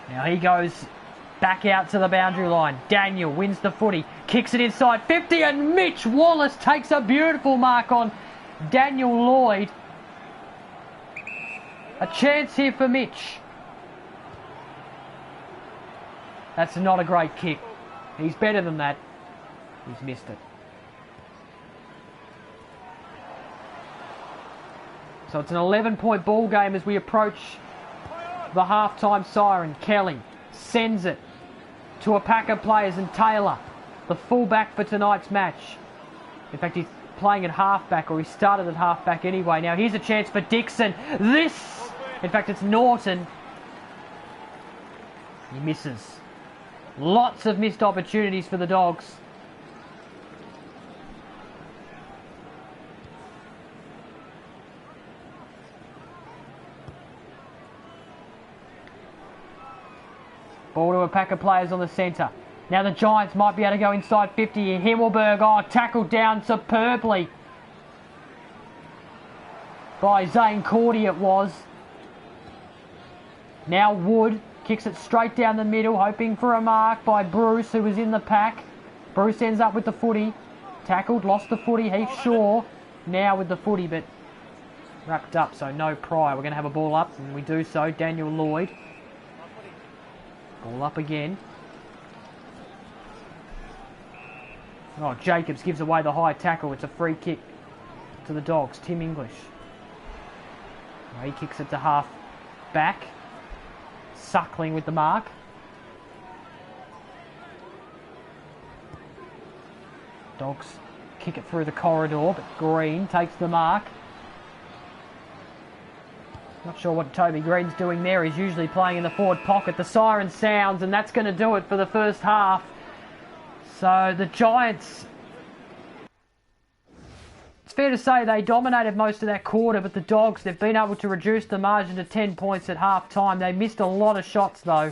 Now he goes back out to the boundary line. Daniel wins the footy, kicks it inside 50, and Mitch Wallace takes a beautiful mark on Daniel Lloyd. A chance here for Mitch. That's not a great kick. He's better than that. He's missed it. So it's an 11-point ball game as we approach the halftime siren. Kelly sends it to a pack of players, and Taylor, the fullback for tonight's match. In fact, he's playing at halfback, or he started at halfback anyway. Now here's a chance for Dixon. In fact, it's Norton. He misses. Lots of missed opportunities for the Dogs. Ball to a pack of players on the centre. Now the Giants might be able to go inside 50 here. Himmelberg, tackled down superbly by Zane Cordy it was. Now Wood kicks it straight down the middle, hoping for a mark by Bruce, who was in the pack. Bruce ends up with the footy. Tackled, lost the footy. Heath Shaw now with the footy, but wrapped up, so no Pryor. We're going to have a ball up, and we do so. Daniel Lloyd. Ball up again. Oh, Jacobs gives away the high tackle. It's a free kick to the Dogs. Tim English. He kicks it to half back. Suckling with the mark. Dogs kick it through the corridor, but Green takes the mark. Not sure what Toby Green's doing there. He's usually playing in the forward pocket. The siren sounds, and that's going to do it for the first half. So the Giants, it's fair to say they dominated most of that quarter, but the Dogs, they've been able to reduce the margin to 10 points at half time. They missed a lot of shots though.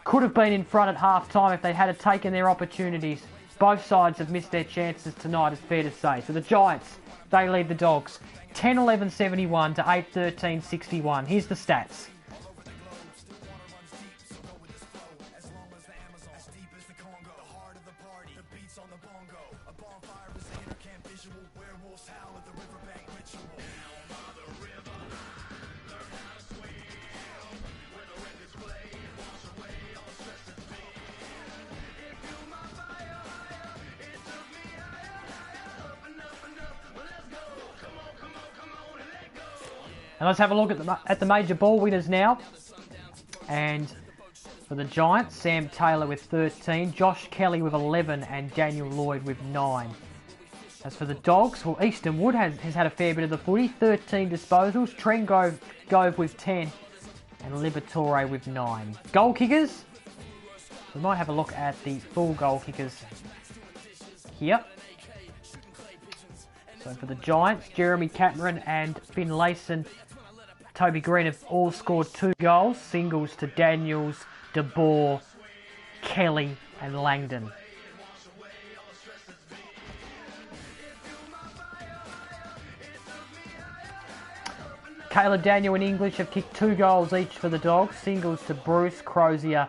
Could have been in front at half time if they had taken their opportunities. Both sides have missed their chances tonight, it's fair to say. So the Giants, they lead the Dogs 10-11-71 to 8-13-61. Here's the stats. And let's have a look at the major ball winners now. And for the Giants, Sam Taylor with 13, Josh Kelly with 11, and Daniel Lloyd with 9. As for the Dogs, well, Easton Wood has had a fair bit of the footy, 13 disposals. Trent Gove with 10. and Liberatore with 9. Goal kickers. We might have a look at the full goal kickers here. So for the Giants, Jeremy Cameron and Finn Layson, Toby Green have all scored 2 goals. Singles to Daniels, De Boer, Kelly and Langdon. Caleb Daniel and English have kicked 2 goals each for the Dogs. Singles to Bruce, Crozier,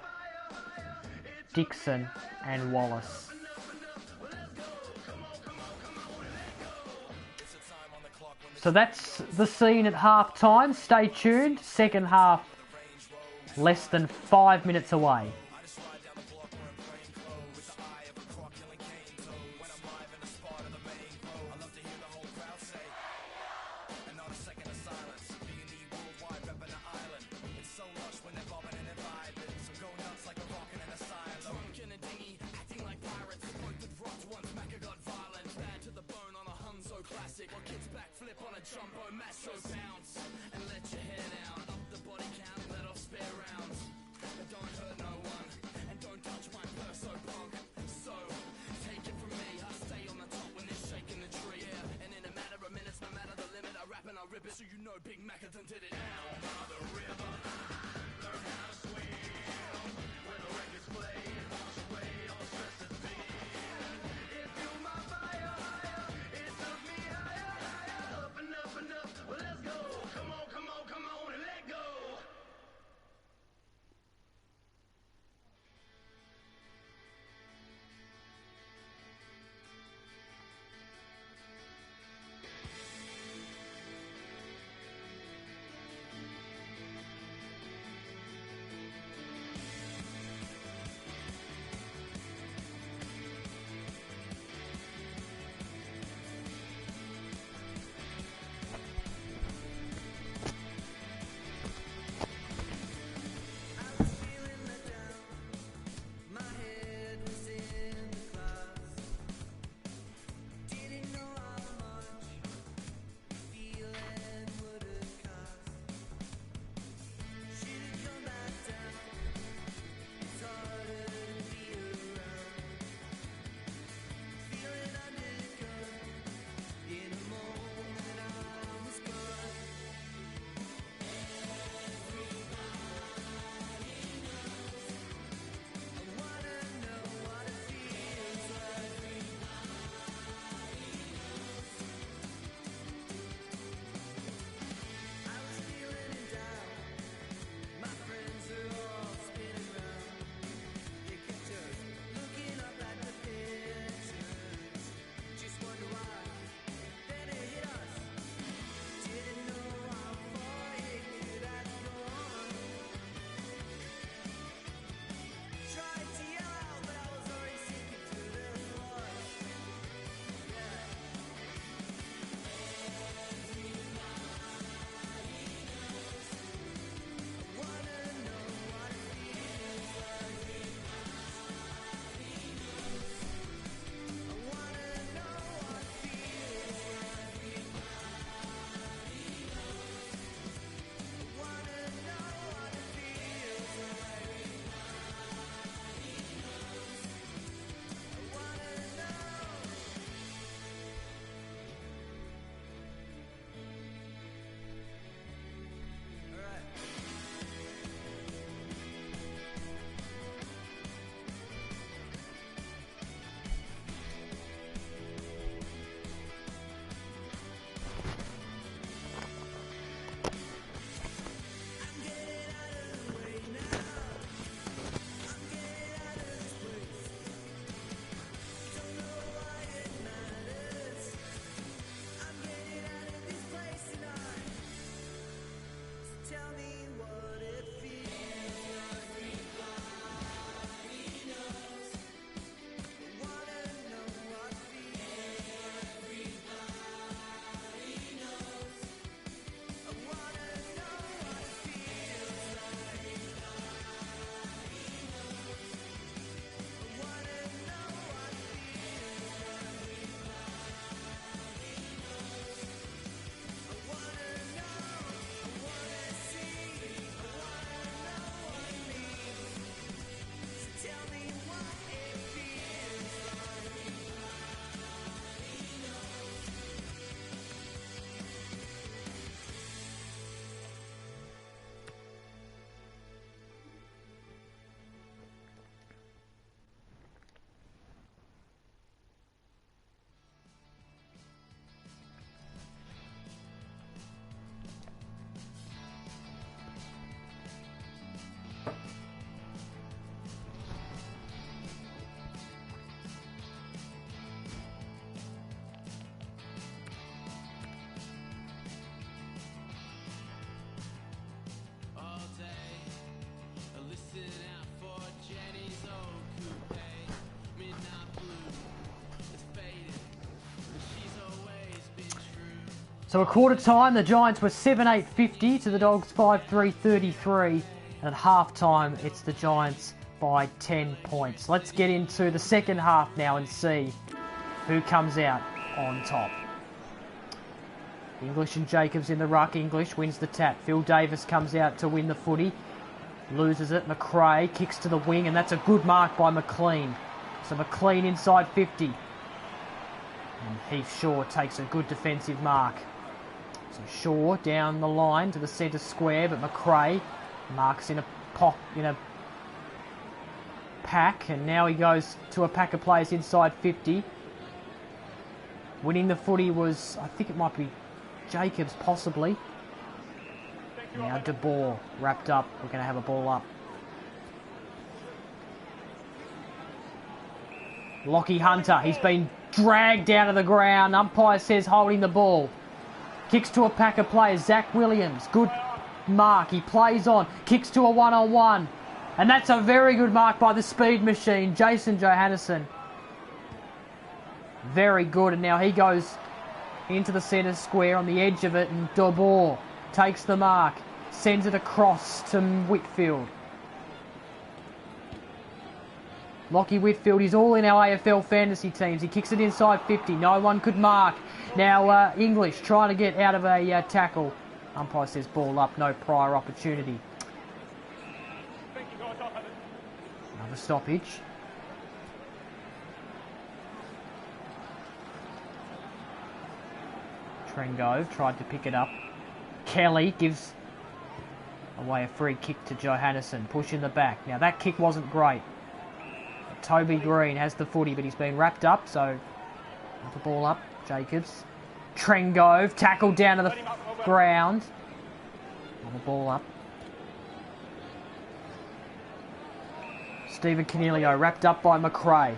Dixon and Wallace. So that's the scene at half time. Stay tuned. Second half less than 5 minutes away. So you know Big Mac done did it now. By the river, learn how to swim. When the records play, wash away all stress and pain. It fueled my fire higher, it took me higher, higher. Up and up and up, well let's go. Come on, come on, come on and let go. So a quarter time, the Giants were 7-8-50 to the Dogs 5-3-33. And at half time, it's the Giants by 10 points. Let's get into the second half now and see who comes out on top. English and Jacobs in the ruck. English wins the tap. Phil Davis comes out to win the footy. Loses it. McRae kicks to the wing, and that's a good mark by McLean. So McLean inside 50. And Heath Shaw takes a good defensive mark. So Shaw down the line to the centre square, but McRae marks in a pack, and now he goes to a pack of players inside 50. Winning the footy was, I think it might be Jacobs possibly. Now De Boer wrapped up. We're going to have a ball up. Lockie Hunter, he's been dragged down to the ground. Umpire says holding the ball. Kicks to a pack of players. Zach Williams, good mark. He plays on. Kicks to a one-on-one. And that's a very good mark by the speed machine, Jason Johannesson. Very good. And now he goes into the centre square on the edge of it. And De Boer takes the mark. Sends it across to Whitfield. Lockie Whitfield, he's all in our AFL fantasy teams. He kicks it inside 50. No one could mark. Now English trying to get out of a tackle. Umpire says ball up, no prior opportunity. Another stoppage. Trengove tried to pick it up. Kelly gives away a free kick to Johannesson. Push in the back. Now that kick wasn't great. Toby Green has the footy, but he's been wrapped up, so the ball up. Jacobs. Trengove tackled down to the ground. Another ball up. Stephen Canelio wrapped up by McRae.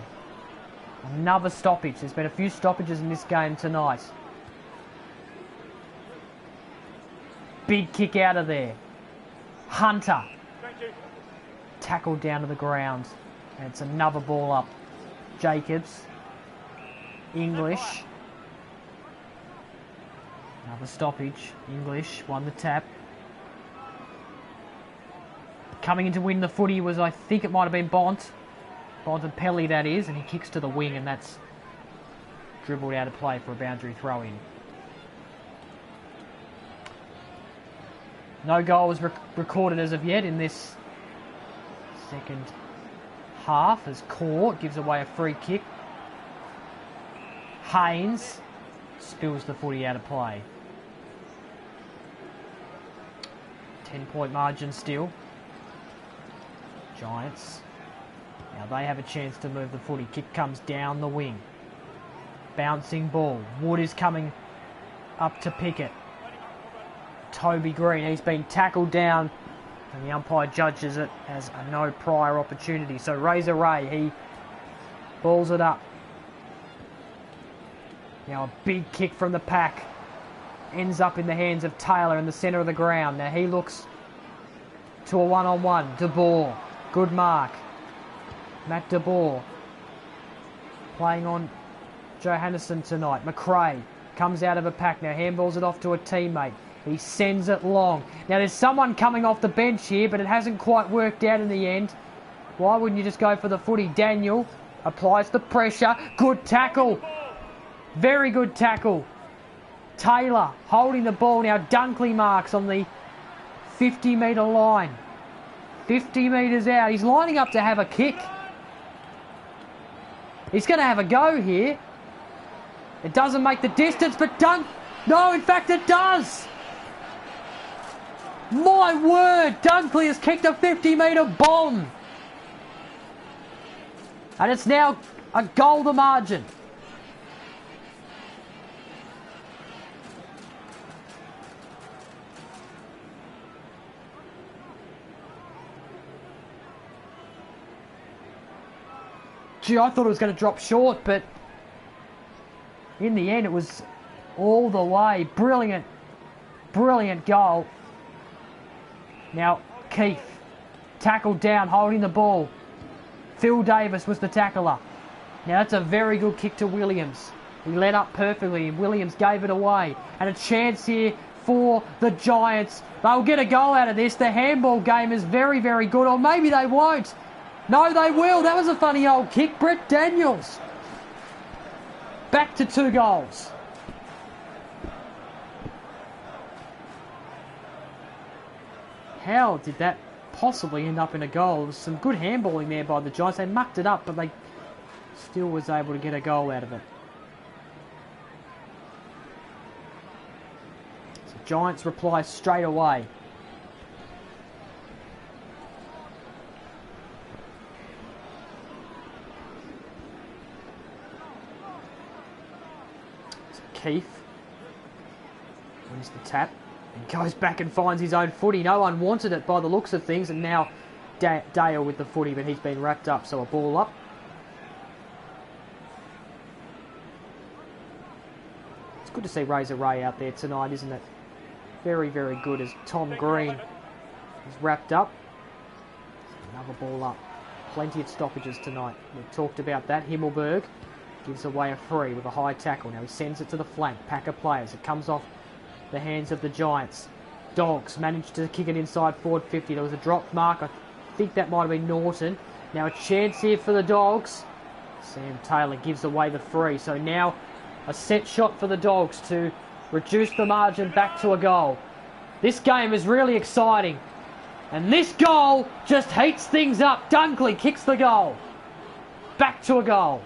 Another stoppage. There's been a few stoppages in this game tonight. Big kick out of there. Hunter. Tackled down to the ground. And it's another ball up. Jacobs. English. Another stoppage. English won the tap. Coming in to win the footy was, I think it might have been Bont. Bontempelli, that is. And he kicks to the wing, and that's dribbled out of play for a boundary throw-in. No goal was recorded as of yet in this second half, as Court gives away a free kick. Haynes spills the footy out of play. 10-point margin still. Giants. Now they have a chance to move the footy. Kick comes down the wing. Bouncing ball. Wood is coming up to pick it. Toby Green, he's been tackled down, and the umpire judges it as a no prior opportunity. So Razor Ray, he balls it up. Now a big kick from the pack. Ends up in the hands of Taylor in the centre of the ground. Now he looks to a one-on-one. De Boer, good mark. Matt De Boer playing on Johannesson tonight. McRae comes out of a pack. Now handballs it off to a teammate. He sends it long. Now there's someone coming off the bench here, but it hasn't quite worked out in the end. Why wouldn't you just go for the footy? Daniel applies the pressure. Good tackle. Very good tackle. Taylor holding the ball now. Dunkley marks on the 50-metre line. 50 metres out. He's lining up to have a kick. He's going to have a go here. It doesn't make the distance, but no, in fact it does. My word, Dunkley has kicked a 50-metre bomb. And it's now a goal to margin. Gee, I thought it was going to drop short, but in the end it was all the way. Brilliant, brilliant goal. Now, Keith, tackled down, holding the ball. Phil Davis was the tackler. Now, that's a very good kick to Williams. He led up perfectly and Williams gave it away. And a chance here for the Giants. They'll get a goal out of this. The handball game is very, very good. Or maybe they won't. No, they will. That was a funny old kick. Brett Daniels. Back to 2 goals. How did that possibly end up in a goal? There was some good handballing there by the Giants. They mucked it up, but they still was able to get a goal out of it. So Giants reply straight away. So Keith wins the tap. And goes back and finds his own footy. No one wanted it by the looks of things. And now Dale with the footy, but he's been wrapped up. So a ball up. It's good to see Razor Ray out there tonight, isn't it? Very, very good as Tom Green is wrapped up. Another ball up. Plenty of stoppages tonight. We've talked about that. Himmelberg gives away a free with a high tackle. Now he sends it to the flank. Pack of players. It comes off the hands of the Giants. Dogs managed to kick it inside forward 50. There was a drop mark. I think that might have been Norton. Now a chance here for the Dogs. Sam Taylor gives away the free. So now a set shot for the Dogs to reduce the margin back to a goal. This game is really exciting. And this goal just heats things up. Dunkley kicks the goal. Back to a goal.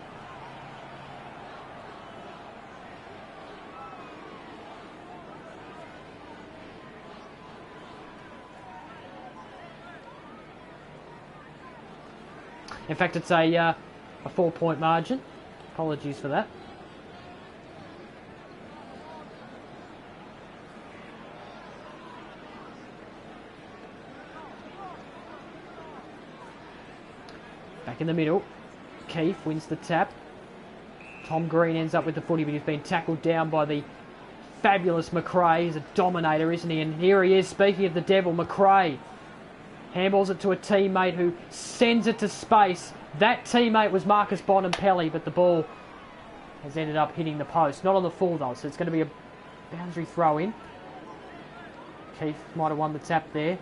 In fact, it's a 4-point margin. Apologies for that. Back in the middle. Keith wins the tap. Tom Green ends up with the footy, but he's been tackled down by the fabulous McRae. He's a dominator, isn't he? And here he is, speaking of the devil, McRae. Handballs it to a teammate who sends it to space. That teammate was Marcus Bonampelli, but the ball has ended up hitting the post. Not on the full though, so it's going to be a boundary throw in. Keith might have won the tap there.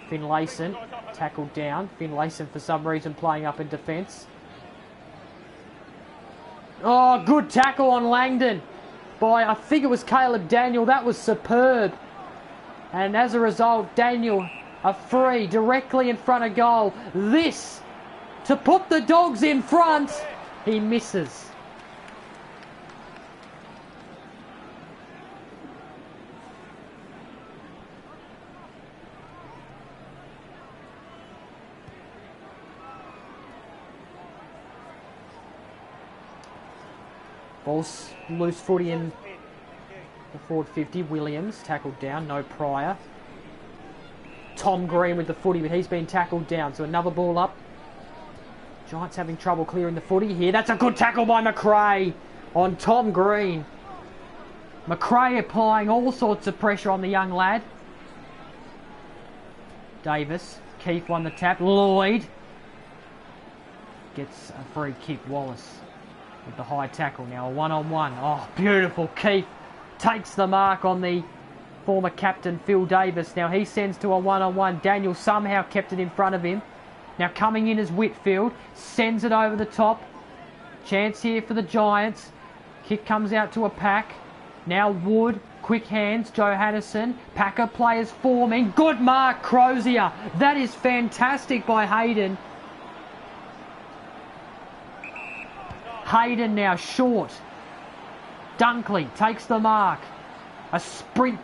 Finlayson tackled down. Finlayson for some reason playing up in defence. Oh, good tackle on Langdon by, I think it was Caleb Daniel. That was superb. And as a result, Daniel, a free directly in front of goal. This, to put the Dogs in front, he misses. Ball's loose footy in the forward 50. Williams tackled down, no Pryor. Tom Green with the footy, but he's been tackled down. So another ball up. Giants having trouble clearing the footy here. That's a good tackle by McRae on Tom Green. McRae applying all sorts of pressure on the young lad. Davis. Keith won the tap. Lloyd gets a free kick. Wallace with the high tackle. Now a one-on-one. Oh, beautiful. Keith takes the mark on the former captain Phil Davis. Now he sends to a one-on-one. Daniel somehow kept it in front of him. Now coming in is Whitfield. Sends it over the top. Chance here for the Giants. Kick comes out to a pack. Now Wood. Quick hands. Joe Haddison. Packer players forming. Good mark, Crozier. That is fantastic by Hayden. Hayden now short. Dunkley takes the mark. A sprint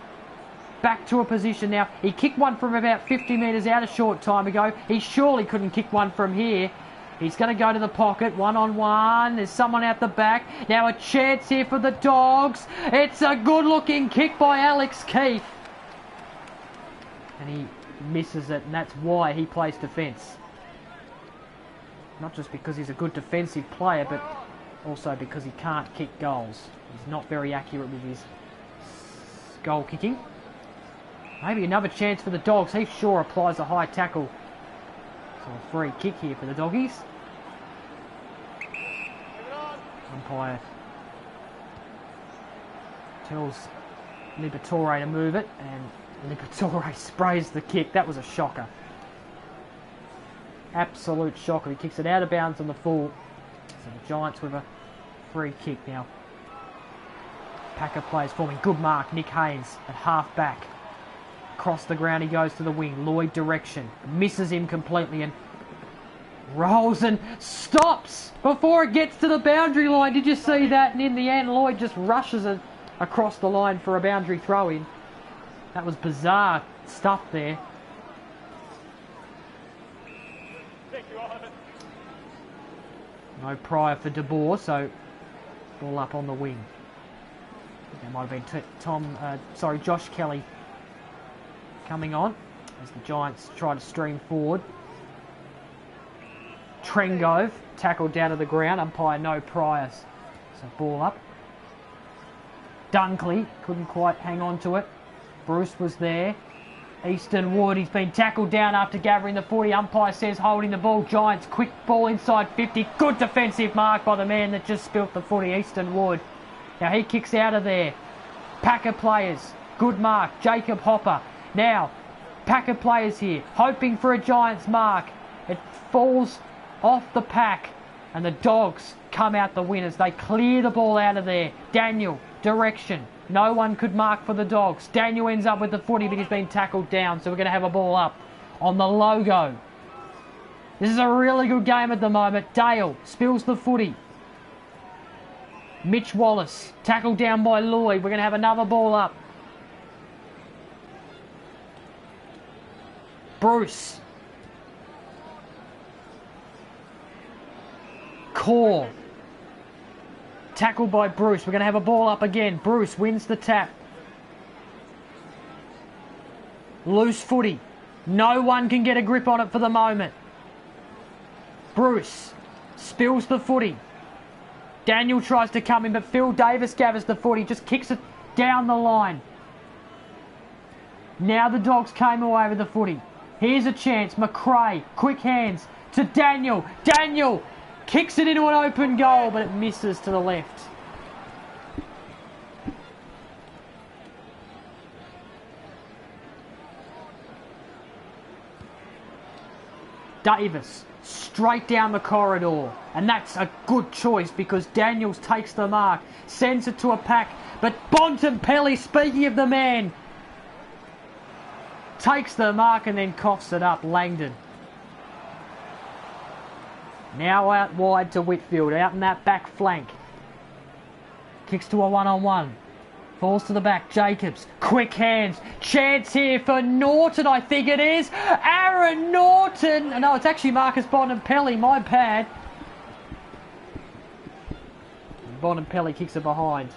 back to a position now. He kicked one from about 50 metres out a short time ago. He surely couldn't kick one from here. He's going to go to the pocket. One-on-one. There's someone out the back. Now a chance here for the Dogs. It's a good-looking kick by Alex Keith. And he misses it, and that's why he plays defence. Not just because he's a good defensive player, but also because he can't kick goals. He's not very accurate with his goal kicking. Maybe another chance for the Dogs. He sure applies a high tackle. So a free kick here for the Doggies. Umpire Tells Liberatore to move it, and Liberatore sprays the kick. That was a shocker. Absolute shocker. He kicks it out of bounds on the full. So the Giants with a free kick now. Packer players forming. Good mark. Nick Haynes at half back. Across the ground he goes to the wing. Lloyd direction. Misses him completely and rolls and stops before it gets to the boundary line. Did you see that? And in the end, Lloyd just rushes it across the line for a boundary throw-in. That was bizarre stuff there. No prior for De Boer, so ball up on the wing. That might have been Josh Kelly coming on as the Giants try to stream forward. Trengove tackled down to the ground, umpire no priors. So ball up. Dunkley couldn't quite hang on to it. Bruce was there. Easton Wood, he's been tackled down after gathering the 40. Umpire says holding the ball. Giants, quick ball inside 50. Good defensive mark by the man that just spilt the footy, Easton Wood. Now he kicks out of there. Packer players, good mark. Jacob Hopper. Now, Packer players here, hoping for a Giants mark. It falls off the pack, and the Dogs come out the winners. They clear the ball out of there. Daniel, direction. No one could mark for the Dogs. Daniel ends up with the footy, but he's been tackled down, so we're going to have a ball up on the logo. This is a really good game at the moment. Dale spills the footy. Mitch Wallace, tackled down by Lloyd. We're going to have another ball up. Bruce. Core. Tackled by Bruce. We're going to have a ball up again. Bruce wins the tap. Loose footy. No one can get a grip on it for the moment. Bruce spills the footy. Daniel tries to come in, but Phil Davis gathers the footy. Just kicks it down the line. Now the Dogs came away with the footy. Here's a chance. McRae, quick hands to Daniel. Daniel kicks it into an open goal, but it misses to the left. Davis, straight down the corridor. And that's a good choice because Daniels takes the mark, sends it to a pack. But Bontempelli, speaking of the man, takes the mark and then coughs it up. Langdon. Now out wide to Whitfield, out in that back flank. Kicks to a one-on-one. Falls to the back, Jacobs. Quick hands. Chance here for Norton, I think it is. Aaron Norton. No, it's actually Marcus Bontempelli, my bad. Bontempelli kicks it behind.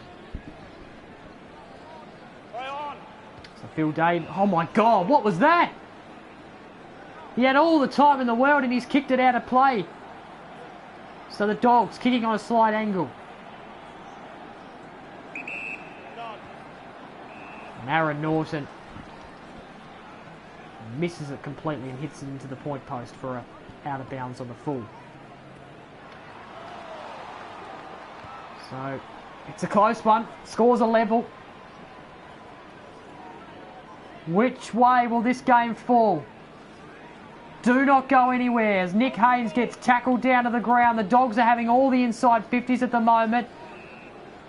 So Phil Dave. Oh my God, what was that? He had all the time in the world and he's kicked it out of play. So the Dogs kicking on a slight angle. And Aaron Norton misses it completely and hits it into the point post for a out of bounds on the full. So it's a close one. Scores are level. Which way will this game fall? Do not go anywhere as Nick Haynes gets tackled down to the ground. The Dogs are having all the inside 50s at the moment.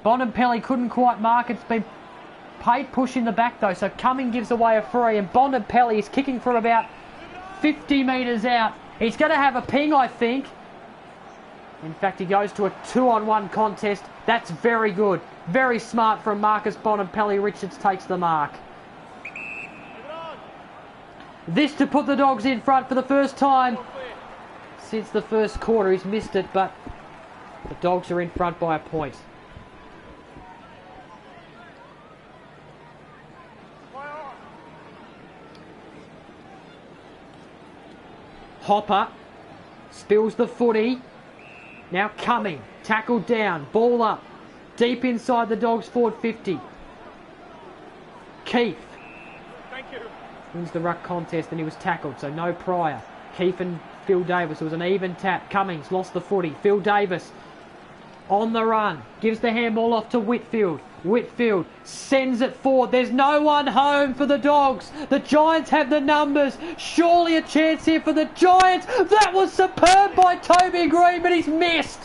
Bontempelli couldn't quite mark. It's been paid push in the back though. So Cumming gives away a free and Bontempelli is kicking from about 50 metres out. He's going to have a ping, I think. In fact, he goes to a 2-on-1 contest. That's very good. Very smart from Marcus Bontempelli. Richards takes the mark. This to put the Dogs in front for the first time since the first quarter. He's missed it, but the Dogs are in front by a point. Hopper spills the footy. Now Cumming, tackled down, ball up, deep inside the Dogs' forward 50. Keith. Wins the ruck contest and he was tackled, so no prior. Keith and Phil Davis, it was an even tap. Cummings lost the footy. Phil Davis On the run. Gives the handball off to Whitfield. Whitfield sends it forward. There's no one home for the Dogs. The Giants have the numbers. Surely a chance here for the Giants. That was superb by Toby Green, but he's missed.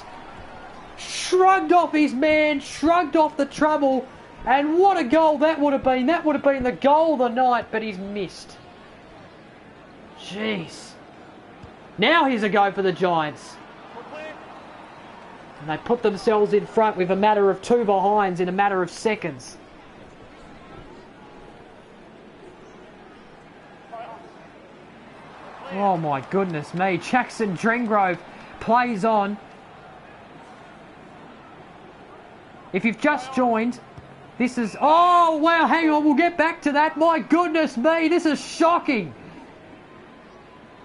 Shrugged off his man. Shrugged off the trouble. And what a goal that would have been. That would have been the goal of the night, but he's missed. Jeez. Now here's a go for the Giants. And they put themselves in front with a matter of 2 behinds in a matter of seconds. Oh my goodness me. Jackson Drengrove plays on. If you've just joined, this is... Oh wow, hang on, we'll get back to that. My goodness me, this is shocking.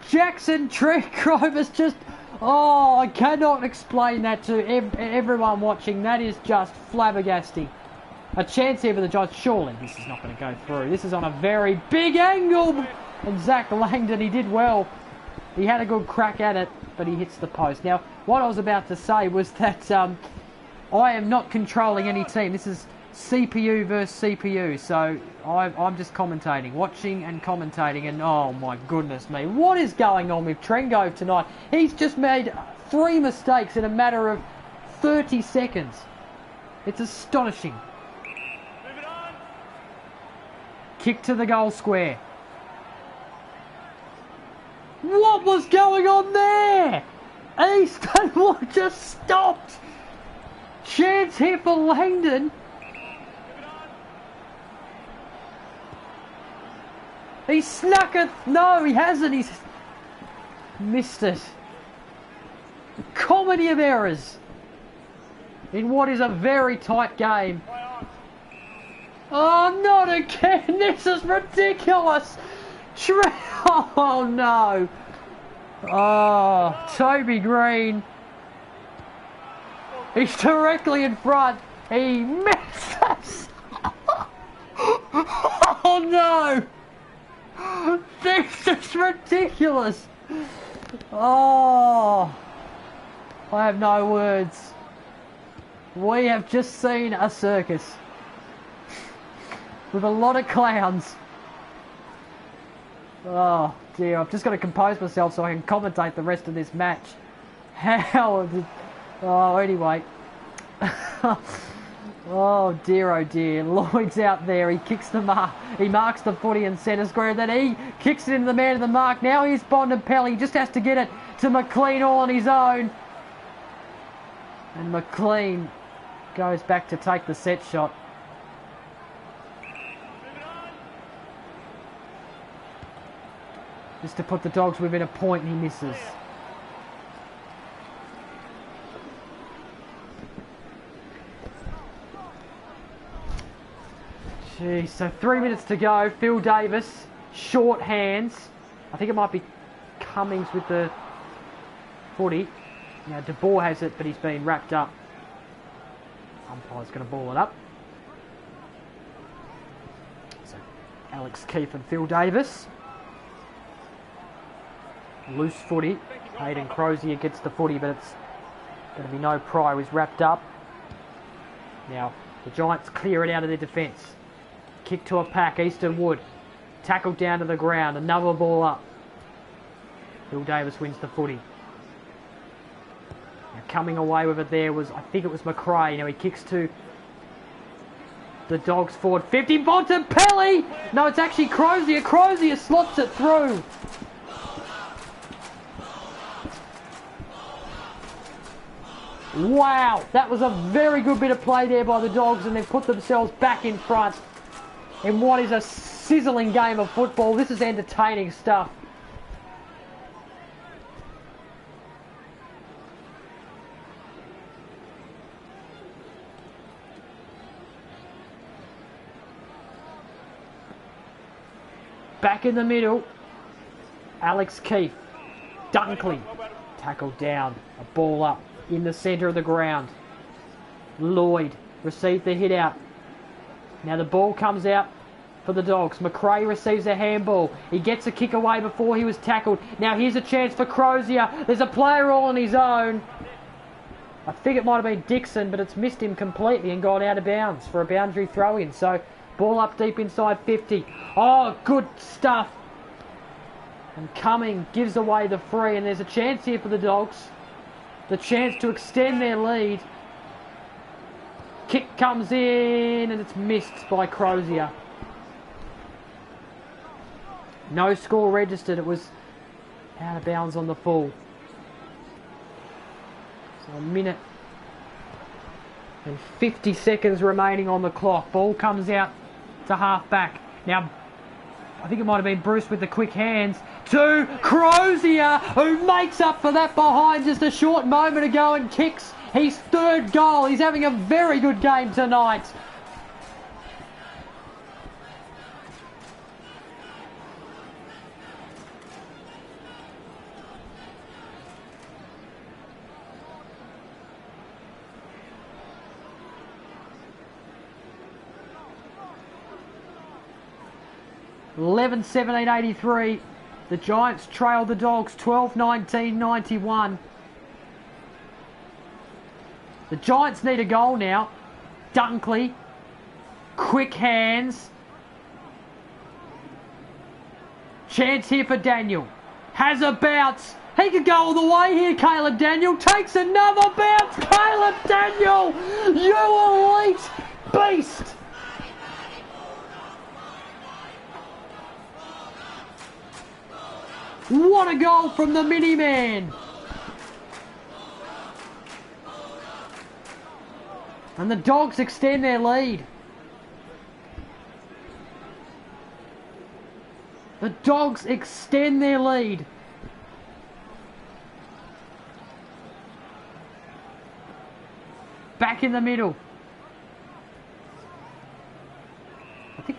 Jackson Drengrove is just... Oh, I cannot explain that to everyone watching. That is just flabbergasting. A chance here for the Giants. Surely this is not going to go through. This is on a very big angle. And Zach Langdon, he did well. He had a good crack at it, but he hits the post. Now, what I was about to say was that I am not controlling any team. This is CPU versus CPU. So I'm just commentating, watching and commentating, and oh my goodness me, what is going on with Trengove tonight? He's just made 3 mistakes in a matter of 30 seconds. It's astonishing. Kick to the goal square. What was going on there? Easton just stopped. Chance here for Langdon. He snuck it. No, he hasn't. He's missed it. Comedy of errors in what is a very tight game. Oh, not again. This is ridiculous. Oh, no. Oh, Toby Green. He's directly in front. He missed us. Oh, no. This is ridiculous. Oh, I have no words. We have just seen a circus with a lot of clowns. Oh dear, I've just got to compose myself so I can commentate the rest of this match. How did... Oh, anyway. Oh dear, Lloyd's out there, he kicks the mark, he marks the footy in centre square, then he kicks it into the man of the mark. Now here's Bontempelli, he just has to get it to McLean all on his own. And McLean goes back to take the set shot. Just to put the Dogs within a point, and he misses. Jeez, so 3 minutes to go. Phil Davis, short hands. I think it might be Cummings with the footy. Now De Boer has it, but he's been wrapped up. Umpire's going to ball it up. So Alex Keefe and Phil Davis. Loose footy. Hayden Crozier gets the footy, but it's going to be no pry. He's wrapped up. Now the Giants clear it out of their defence. Kick to a pack, Easton Wood. Tackled down to the ground, another ball up. Phil Davis wins the footy. Now coming away with it there was, I think it was McRae. Now he kicks to the Dogs forward. 50, Bontempelli! No, it's actually Crozier. Crozier slots it through. Wow, that was a very good bit of play there by the Dogs, and they've put themselves back in front in what is a sizzling game of football. This is entertaining stuff. Back in the middle, Alex Keefe. Dunkley, tackled down, a ball up in the centre of the ground. Lloyd received the hit out. Now the ball comes out for the Dogs. McRae receives a handball. He gets a kick away before he was tackled. Now here's a chance for Crozier. There's a player all on his own. I think it might have been Dixon, but it's missed him completely and gone out of bounds for a boundary throw-in. So, ball up deep inside 50. Oh, good stuff. And Cumming gives away the free, and there's a chance here for the Dogs. The chance to extend their lead. Kick comes in, and it's missed by Crozier. No score registered. It was out of bounds on the full. So a minute and 50 seconds remaining on the clock. Ball comes out to half back. Now, I think it might have been Bruce with the quick hands to Crozier, who makes up for that behind just a short moment ago and kicks his third goal. He's having a very good game tonight. $11-17-83. The Giants trail the Dogs 12-19-91. The Giants need a goal now. Dunkley. Quick hands. Chance here for Daniel. Has a bounce. He could go all the way here, Caleb Daniel. Takes another bounce. Caleb Daniel, you elite beast. What a goal from the mini-man. And the Dogs extend their lead. The Dogs extend their lead. Back in the middle.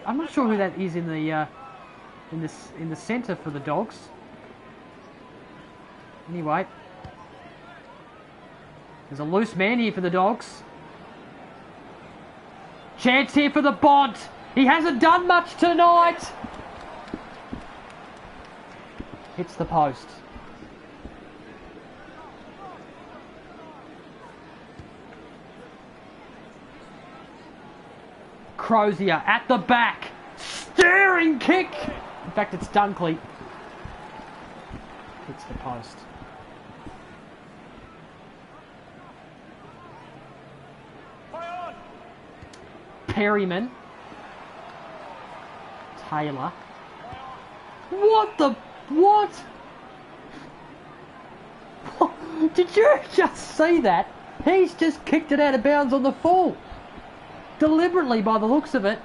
I'm not sure who that is in the centre for the Dogs. Anyway, there's a loose man here for the Dogs. Chance here for the Bont. He hasn't done much tonight. Hits the post. Crozier at the back. Staring kick. In fact, it's Dunkley. Hits the post. Perryman. Taylor. What the... What? Did you just see that? He's just kicked it out of bounds on the full. Deliberately by the looks of it.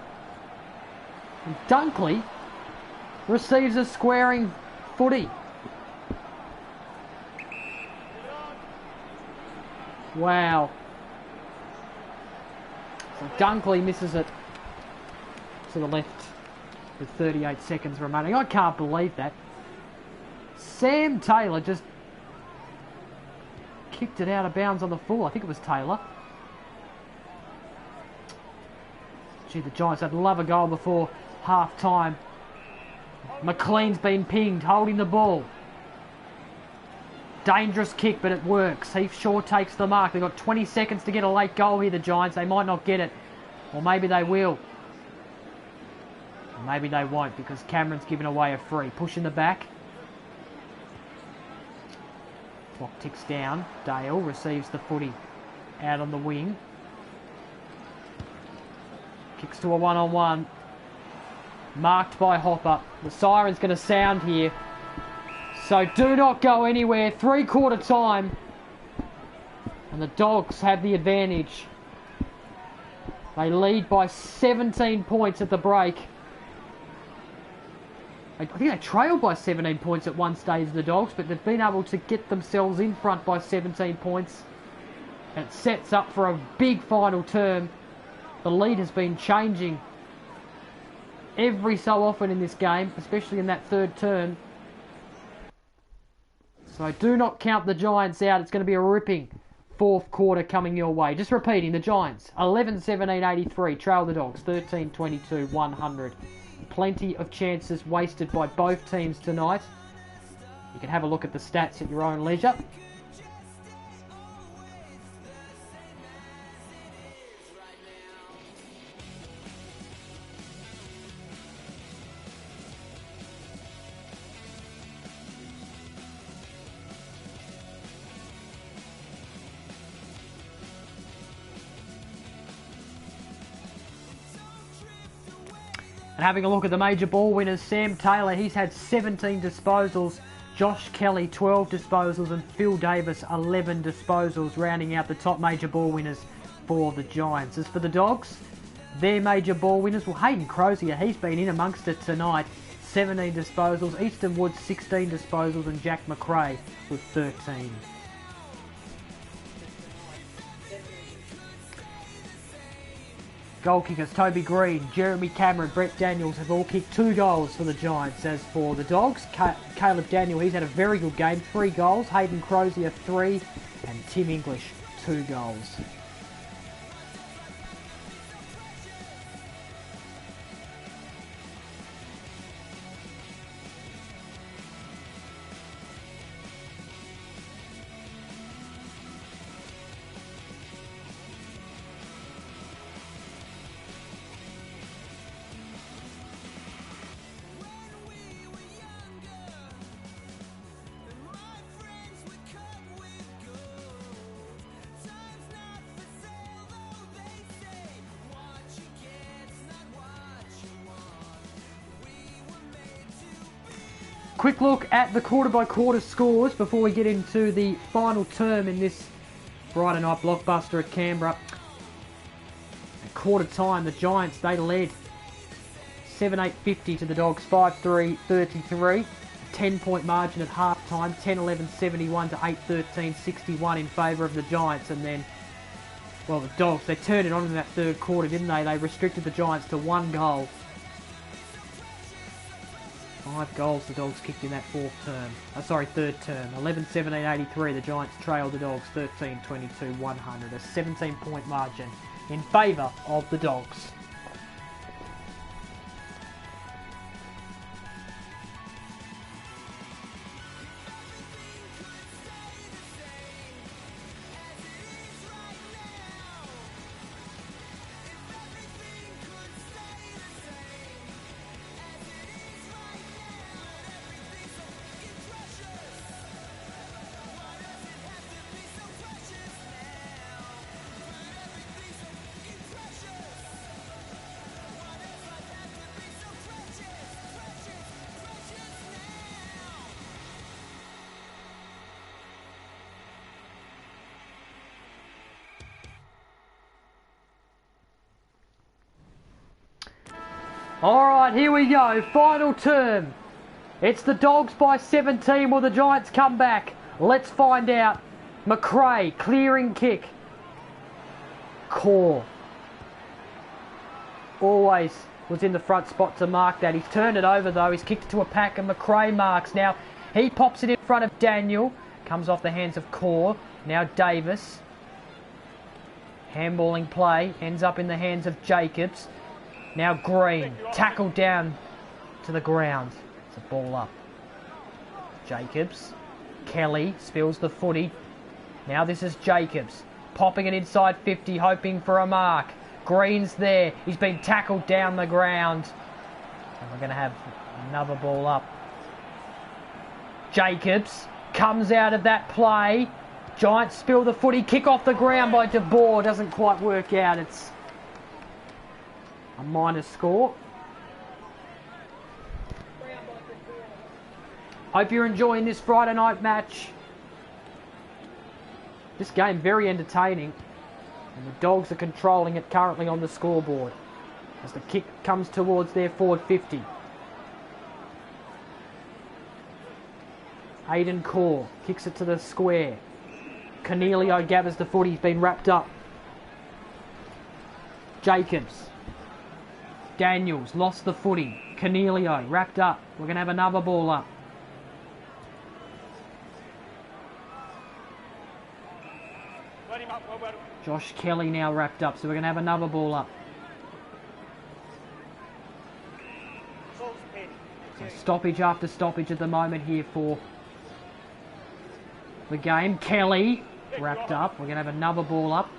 And Dunkley receives a squaring footy. Wow. So Dunkley misses it to the left with 38 seconds remaining. I can't believe that. Sam Taylor just kicked it out of bounds on the full. I think it was Taylor. Gee, the Giants would love a goal before half time. McLean's been pinged, holding the ball. Dangerous kick, but it works. Heath Shaw takes the mark. They've got 20 seconds to get a late goal here, the Giants. They might not get it. Or maybe they will. Or maybe they won't, because Cameron's given away a free. Push in the back. Clock ticks down. Dale receives the footy out on the wing. Kicks to a one-on-one. Marked by Hopper. The siren's going to sound here. So do not go anywhere. 3/4 time. And the Dogs have the advantage. They lead by 17 points at the break. I think they trailed by 17 points at one stage, the Dogs, but they've been able to get themselves in front by 17 points. And it sets up for a big final term. The lead has been changing every so often in this game, especially in that third term. So do not count the Giants out. It's going to be a ripping fourth quarter coming your way. Just repeating, the Giants, 11-17-83, trail the Dogs, 13-22-100. Plenty of chances wasted by both teams tonight. You can have a look at the stats at your own leisure. having a look at the major ball winners. Sam Taylor, he's had 17 disposals. Josh Kelly, 12 disposals. And Phil Davis, 11 disposals, rounding out the top major ball winners for the Giants. As for the Dogs, their major ball winners, well, Hayden Crozier, he's been in amongst it tonight. 17 disposals. Easton Woods, 16 disposals. And Jack McRae with 13. Goal kickers, Toby Green, Jeremy Cameron, Brett Daniels have all kicked 2 goals for the Giants. As for the Dogs, Caleb Daniel, he's had a very good game, 3 goals. Hayden Crozier, 3. And Tim English, 2 goals. Quick look at the quarter-by-quarter scores before we get into the final term in this Friday night blockbuster at Canberra. At quarter time, the Giants, they led 7-8-50 to the Dogs, 5-3-33. 10-point margin at half-time, 10-11-71 to 8-13-61 in favour of the Giants. And then, well, the Dogs, they turned it on in that third quarter, didn't they? They restricted the Giants to 1 goal. 5 goals the Dogs kicked in that third term. 11-17-83, the Giants trailed the Dogs 13-22-100. A 17-point margin in favour of the Dogs. Alright, here we go. Final term. It's the Dogs by 17. Will the Giants come back? Let's find out. McRae, clearing kick. Core. Always was in the front spot to mark that. He's turned it over though. He's kicked it to a pack and McRae marks. Now, he pops it in front of Daniel. Comes off the hands of Core. Now Davis. Handballing play. Ends up in the hands of Jacobs. Now Green, tackled down to the ground. It's a ball up. Jacobs. Kelly spills the footy. Now this is Jacobs. Popping it inside 50, hoping for a mark. Green's there. He's been tackled down the ground. And we're going to have another ball up. Jacobs comes out of that play. Giants spill the footy. Kick off the ground by De Boer. Doesn't quite work out. It's a minus score. Hope you're enjoying this Friday night match. This game very entertaining. And the Dogs are controlling it currently on the scoreboard. As the kick comes towards their forward 50. Aidan Core kicks it to the square. Cornelio gathers the footy. He's been wrapped up. Jacobs. Daniels lost the footy. Cornelio wrapped up. We're going to have another ball up. Josh Kelly now wrapped up, so we're going to have another ball up. So stoppage after stoppage at the moment here for the game. Kelly wrapped up. We're going to have another ball up.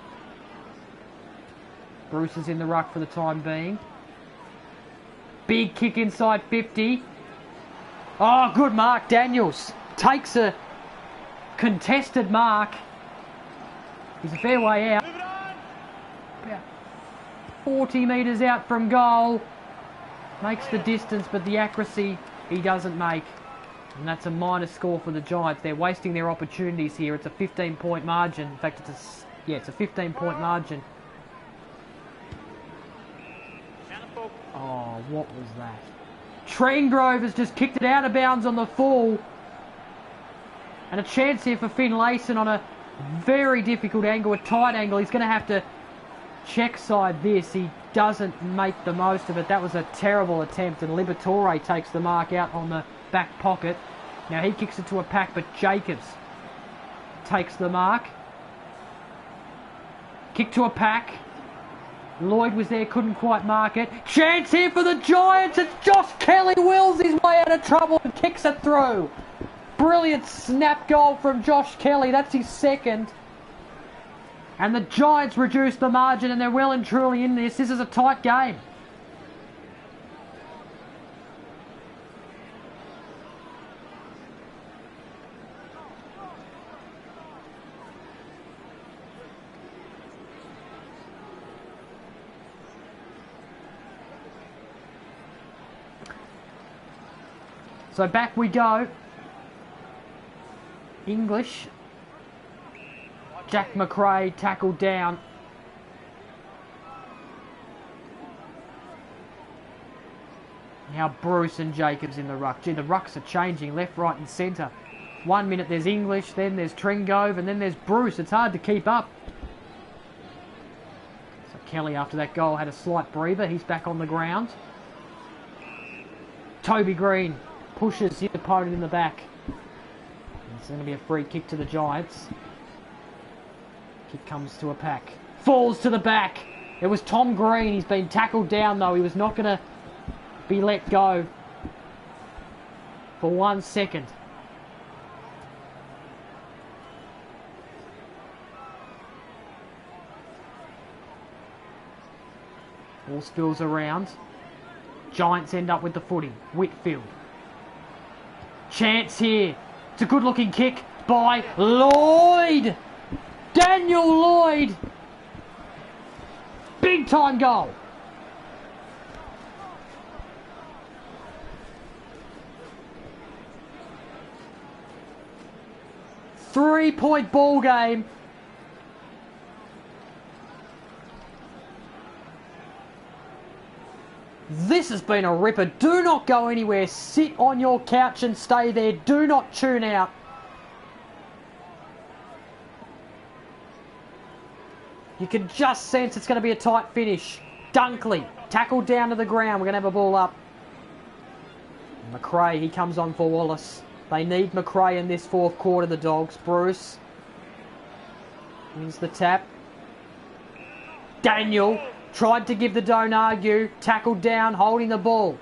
Bruce is in the ruck for the time being. Big kick inside 50. Oh, good mark. Daniels takes a contested mark. He's a fair way out. About 40 metres out from goal. Makes the distance, but the accuracy he doesn't make. And that's a minus score for the Giants. They're wasting their opportunities here. It's a 15-point margin. In fact, it's a 15-point margin. Oh, what was that? Trengrove has just kicked it out of bounds on the full. And a chance here for Finlayson on a very difficult angle, a tight angle. He's going to have to check side this. He doesn't make the most of it. That was a terrible attempt, and Liberatore takes the mark out on the back pocket. Now he kicks it to a pack, but Jacobs takes the mark. Kick to a pack. Lloyd was there, couldn't quite mark it. Chance here for the Giants. It's Josh Kelly wills his way out of trouble and kicks it through. Brilliant snap goal from Josh Kelly. That's his second. And the Giants reduce the margin, and they're well and truly in this. This is a tight game. So back we go. English. Jack McRae tackled down. Now Bruce and Jacobs in the ruck. Gee, the rucks are changing left, right and centre. 1 minute there's English, then there's Trengove, and then there's Bruce. It's hard to keep up. So Kelly, after that goal, had a slight breather. He's back on the ground. Toby Green pushes his opponent in the back. It's going to be a free kick to the Giants. Kick comes to a pack. Falls to the back. It was Tom Green. He's been tackled down though. He was not going to be let go for 1 second. Ball spills around. Giants end up with the footy. Whitfield. Chance here. It's a good looking kick by Lloyd. Daniel Lloyd. Big time goal. Three-point ball game. This has been a ripper. Do not go anywhere. Sit on your couch and stay there. Do not tune out. You can just sense it's going to be a tight finish. Dunkley, tackled down to the ground. We're going to have a ball up. McRae, he comes on for Wallace. They need McRae in this fourth quarter, the Dogs. Bruce wins the tap. Daniel tried to give the don't argue. Tackled down, holding the ball.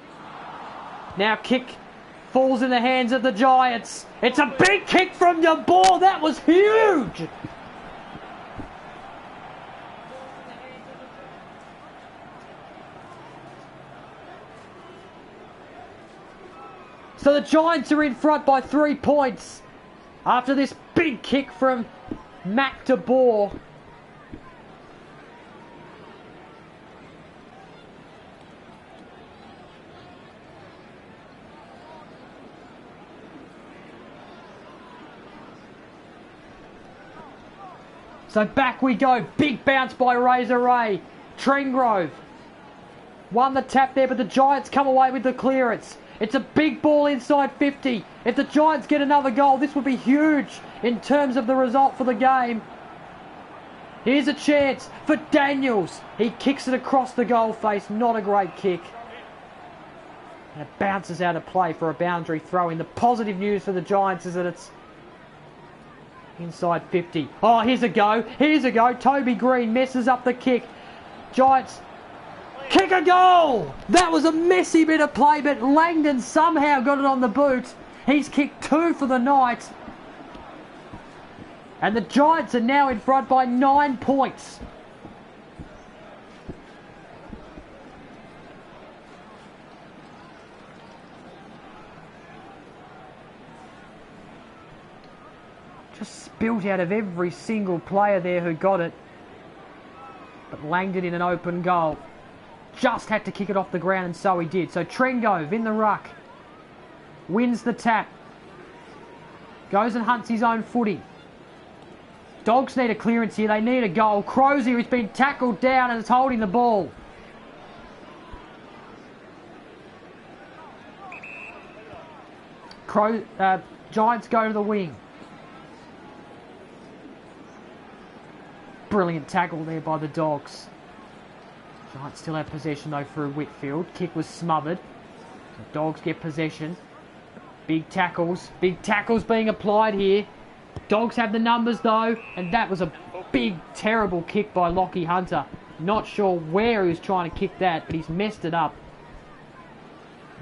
Now kick falls in the hands of the Giants. It's a big kick from the ball. That was huge. So the Giants are in front by 3 points after this big kick from Mac de Boer. So back we go. Big bounce by Razor Ray. Trengrove won the tap there, but the Giants come away with the clearance. It's a big ball inside 50. If the Giants get another goal, this would be huge in terms of the result for the game. Here's a chance for Daniels. He kicks it across the goal face. Not a great kick. And it bounces out of play for a boundary throw in. The positive news for the Giants is that it's inside 50. Oh, here's a go. Here's a go. Toby Green messes up the kick. Giants kick a goal! That was a messy bit of play, but Langdon somehow got it on the boot. He's kicked 2 for the night. And the Giants are now in front by 9 points. Just spilt out of every single player there who got it. But Langdon in an open goal. just had to kick it off the ground, and so he did. So Trengove in the ruck. Wins the tap. Goes and hunts his own footy. Dogs need a clearance here. They need a goal. Crozier has been tackled down and is holding the ball. Giants go to the wing. Brilliant tackle there by the Dogs. Giants still have possession though through Whitfield. Kick was smothered. The Dogs get possession. Big tackles being applied here. Dogs have the numbers though, and that was a big, terrible kick by Lockie Hunter. Not sure where he was trying to kick that, but he's messed it up.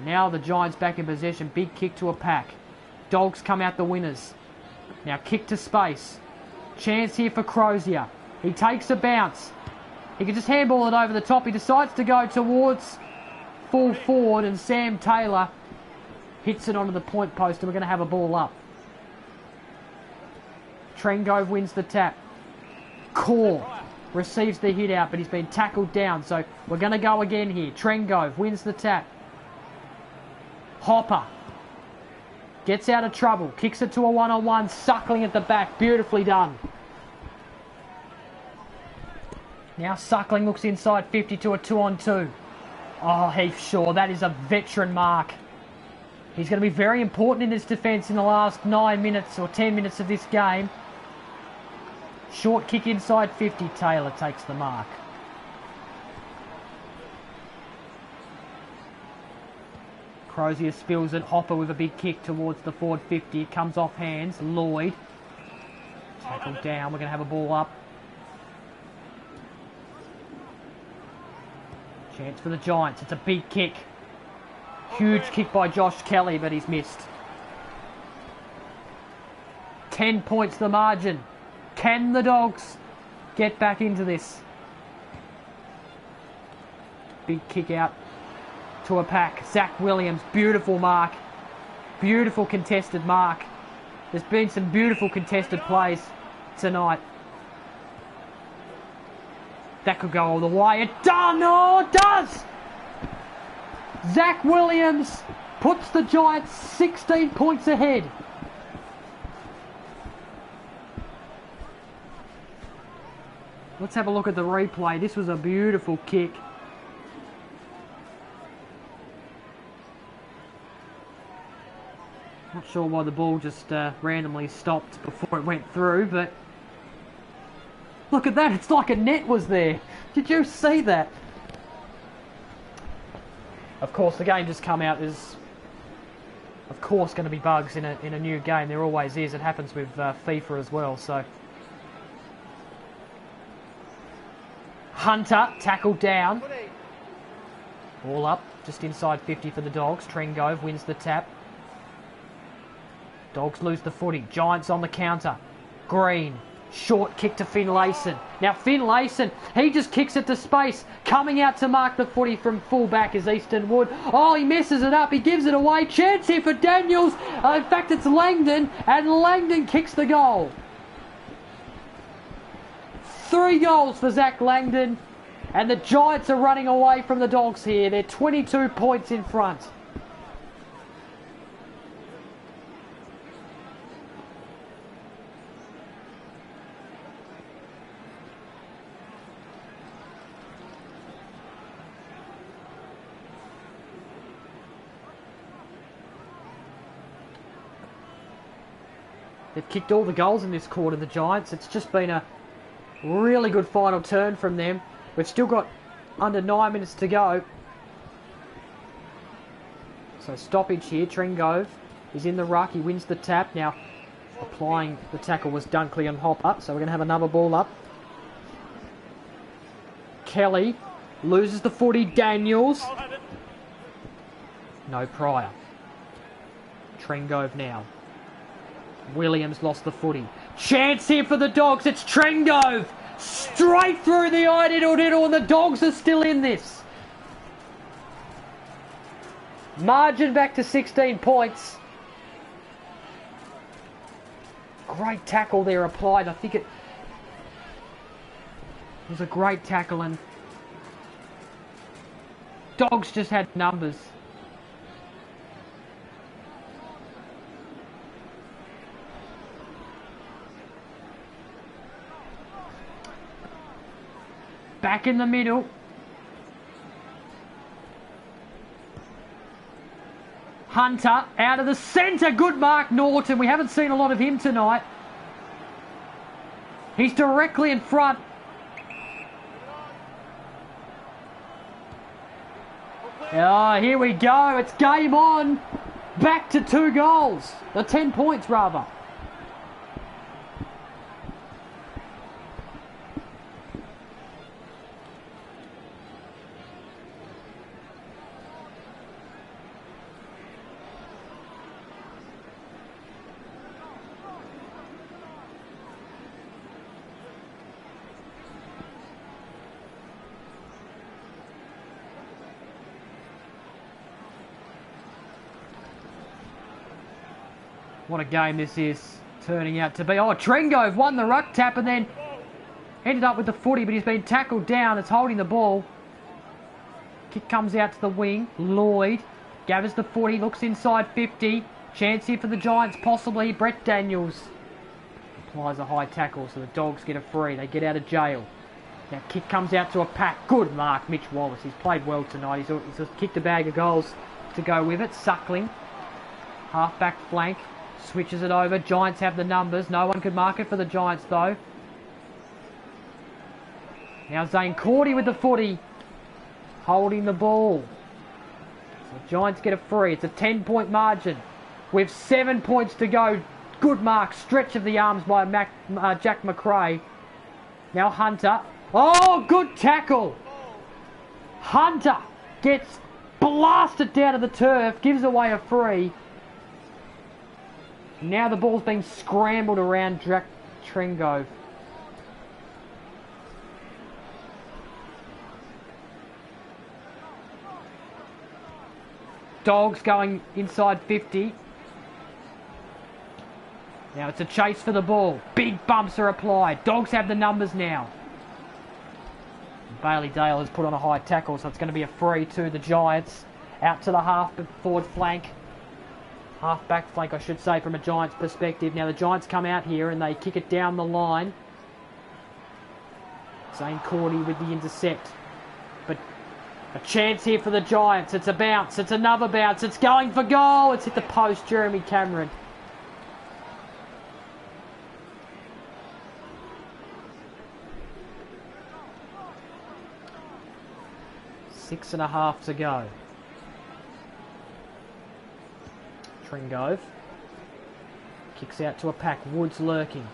Now the Giants back in possession. Big kick to a pack. Dogs come out the winners. Now kick to space. Chance here for Crozier. He takes a bounce. He can just handball it over the top. He decides to go towards full forward, and Sam Taylor hits it onto the point post, and we're going to have a ball up. Trengove wins the tap. Core receives the hit out, but he's been tackled down, so we're going to go again here. Trengove wins the tap. Hopper gets out of trouble, kicks it to a one-on-one, Suckling at the back, beautifully done. Now Suckling looks inside 50 to a 2-on-2. Oh, Heath Shaw, that is a veteran mark. He's going to be very important in this defence in the last 9 minutes or 10 minutes of this game. Short kick inside 50, Taylor takes the mark. Crozier spills it, Hopper with a big kick towards the forward 50. It comes off hands, Lloyd. Tackled down, we're going to have a ball up. Chance for the Giants, it's a big kick. Huge kick by Josh Kelly, but he's missed. 10 points the margin. Can the Dogs get back into this? Big kick out to a pack. Zach Williams, beautiful mark. Beautiful contested mark. There's been some beautiful contested plays tonight. That could go all the way. It does! No, it does! Zach Williams puts the Giants 16 points ahead. Let's have a look at the replay. This was a beautiful kick. Not sure why the ball just randomly stopped before it went through, but look at that. It's like a net was there. Did you see that? Of course, the game just come out. There's, of course, going to be bugs in a new game. There always is. It happens with FIFA as well. So Hunter tackled down. Ball up, just inside 50 for the Dogs. Trengove wins the tap. Dogs lose the footy. Giants on the counter. Green. Short kick to Finlayson. Now Finlayson, he just kicks it to space. Coming out to mark the footy from full back is Easton Wood. Oh, he messes it up. He gives it away. Chance here for Daniels. In fact, it's Langdon. And Langdon kicks the goal. 3 goals for Zach Langdon. And the Giants are running away from the Dogs here. They're 22 points in front. They've kicked all the goals in this quarter, the Giants. It's just been a really good final turn from them. We've still got under 9 minutes to go. So stoppage here. Trengove is in the ruck. He wins the tap. Now applying the tackle was Dunkley and Hopper. So we're going to have another ball up. Kelly loses the footy. Daniels. No Pryor. Trengove now. Williams lost the footy. Chance here for the Dogs. It's Trengove. Straight through the eye diddle, and the Dogs are still in this. Margin back to 16 points. Great tackle there applied. I think it was a great tackle, and Dogs just had numbers. Back in the middle. Hunter out of the centre. Good mark, Norton. We haven't seen a lot of him tonight. He's directly in front. Oh, here we go. It's game on. Back to 2 goals. 10 points, rather. What a game this is turning out to be. Oh, Trengove won the ruck tap and then ended up with the footy, but he's been tackled down. It's holding the ball. Kick comes out to the wing. Lloyd gathers the footy, looks inside 50. Chance here for the Giants, possibly. Brett Daniels applies a high tackle, so the Dogs get a free. They get out of jail. Now kick comes out to a pack. Good mark, Mitch Wallace. He's played well tonight. He's kicked a bag of goals to go with it. Suckling, half-back flank. Switches it over. Giants have the numbers. No one could mark it for the Giants, though. Now Zane Cordy with the footy. Holding the ball. So the Giants get a free. It's a 10-point margin. With 7 points to go. Good mark. Stretch of the arms by Jack McRae. Now Hunter. Oh, good tackle. Hunter gets blasted down to the turf. Gives away a free. Now the ball's being scrambled around Trengove. Dogs going inside 50. Now it's a chase for the ball. Big bumps are applied. Dogs have the numbers now. Bailey Dale has put on a high tackle, so it's going to be a free to the Giants. Out to the half forward flank. Half-back flank, I should say, from a Giants perspective. Now the Giants come out here and they kick it down the line. Zane Cordy with the intercept. But a chance here for the Giants. It's a bounce. It's another bounce. It's going for goal. It's hit the post. Jeremy Cameron. Six and a half to go. Trengove kicks out to a pack. Woods lurking.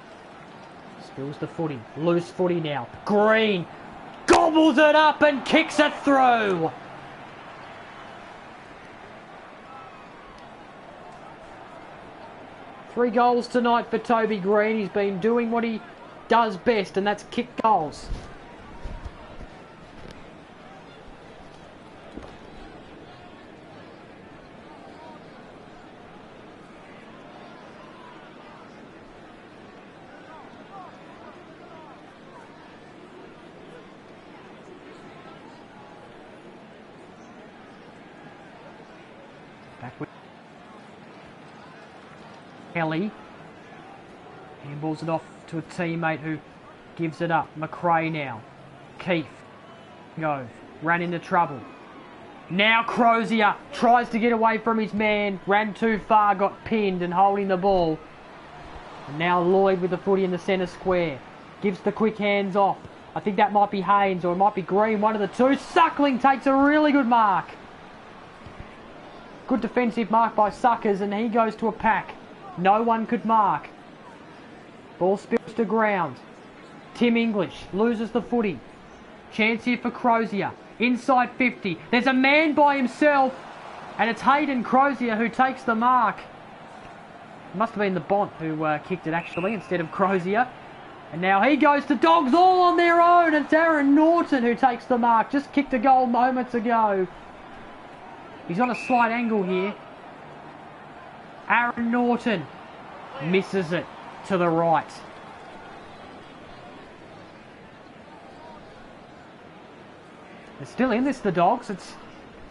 Spills the footy. Loose footy now. Green gobbles it up and kicks it through. Three goals tonight for Toby Green. He's been doing what he does best, and that's kick goals. Back with Kelly. Handballs it off to a teammate who gives it up. McRae now. Keefe. Go. Ran into trouble. Now Crozier tries to get away from his man. Ran too far, got pinned and holding the ball. And now Lloyd with the footy in the centre square. Gives the quick hands off. I think that might be Haynes or it might be Green. One of the two. Suckling takes a really good mark. Good defensive mark by Suckers, and he goes to a pack. No one could mark. Ball spills to ground. Tim English loses the footy. Chance here for Crozier. Inside 50. There's a man by himself, and it's Hayden Crozier who takes the mark. It must have been the Bont who kicked it, actually, instead of Crozier. And now he goes to Dogs all on their own, and it's Aaron Norton who takes the mark. Just kicked a goal moments ago. He's on a slight angle here. Aaron Norton misses it to the right. They're still in this, the Dogs. It's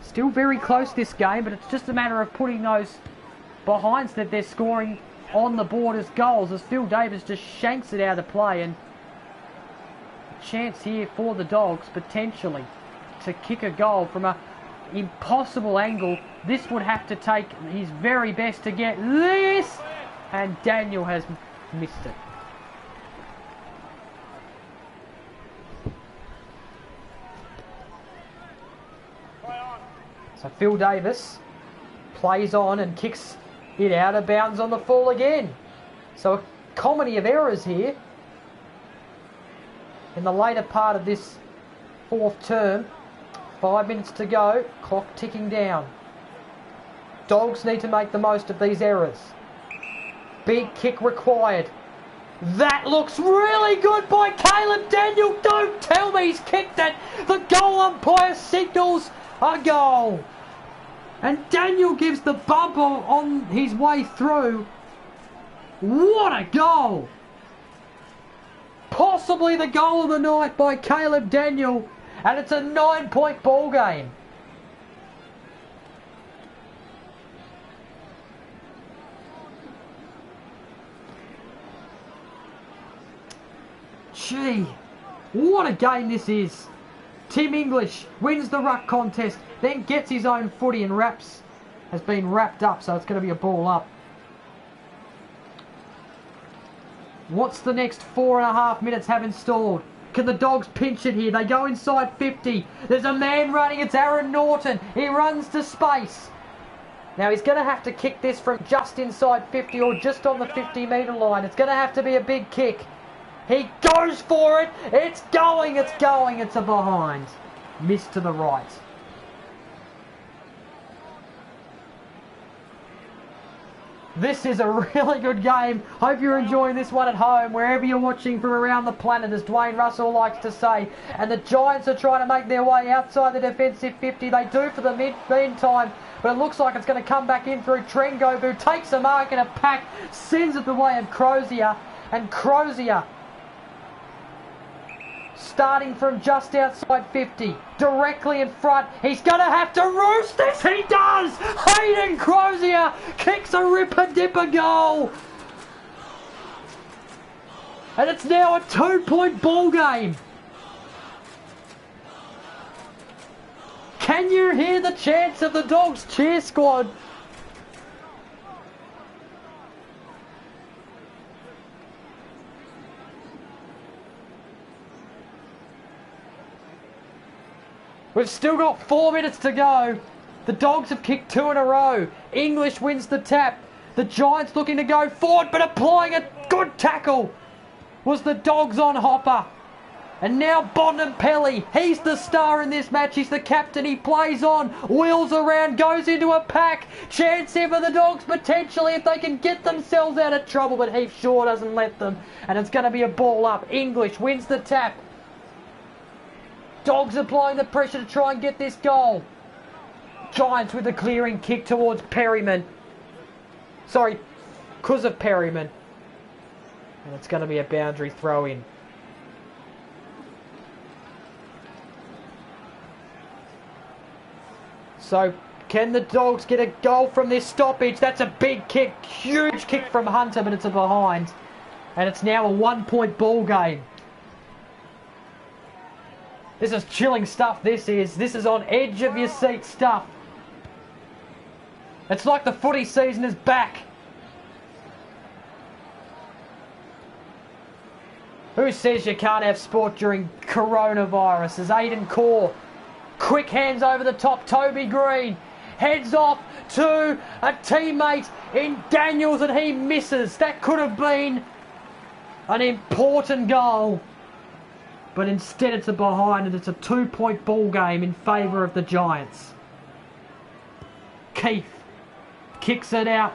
Still very close this game, but it's just a matter of putting those behinds that they're scoring on the board as goals, as Phil Davis just shanks it out of play. And a chance here for the Dogs potentially to kick a goal from a impossible angle. This would have to take his very best to get this, and Daniel has missed it. So Phil Davis plays on and kicks it out of bounds on the fall again. So a comedy of errors here in the later part of this fourth term. 5 minutes to go, clock ticking down. Dogs need to make the most of these errors. Big kick required. That looks really good by Caleb Daniel. Don't tell me he's kicked that. The goal umpire signals a goal. And Daniel gives the bump on his way through. What a goal. Possibly the goal of the night by Caleb Daniel. And it's a 9-point ball game. Gee, what a game this is. Tim English wins the ruck contest, then gets his own footy and has been wrapped up, so it's going to be a ball up. What's the next 4.5 minutes have installed? Can the Dogs pinch it here? They go inside 50. There's a man running. It's Aaron Norton. He runs to space. Now he's going to have to kick this from just inside 50 or just on the 50-metre line. It's going to have to be a big kick. He goes for it. It's going. It's going. It's a behind. Missed to the right. This is a really good game. Hope you're enjoying this one at home, wherever you're watching from around the planet, as Dwayne Russell likes to say. And the Giants are trying to make their way outside the defensive 50. They do for the meantime, but it looks like it's going to come back in through Trengo, who takes a mark in a pack, sends it the way of Crozier. And Crozier, starting from just outside 50, directly in front. He's going to have to roost this. He does. Hayden Crozier kicks a ripper-dipper goal. And it's now a 2-point ball game. Can you hear the chants of the Dogs cheer squad? We've still got 4 minutes to go. The Dogs have kicked 2 in a row. English wins the tap. The Giants looking to go forward, but applying a good tackle was the Dogs on Hopper. And now Bontempelli, he's the star in this match. He's the captain. He plays on, wheels around, goes into a pack. Chance here for the Dogs potentially if they can get themselves out of trouble, but Heath Shaw doesn't let them. And it's going to be a ball up. English wins the tap. Dogs applying the pressure to try and get this goal. Giants with a clearing kick towards Perryman. Sorry, because of Perryman. And it's going to be a boundary throw in. So, can the Dogs get a goal from this stoppage? That's a big kick, huge kick from Hunter, but it's a behind. And it's now a 1-point ball game. This is chilling stuff, this is. This is on edge of your seat stuff. It's like the footy season is back. Who says you can't have sport during coronavirus? As Aiden Core, quick hands over the top, Toby Green heads off to a teammate in Daniels and he misses. That could have been an important goal. But instead it's a behind and it's a 2-point ball game in favour of the Giants. Keith kicks it out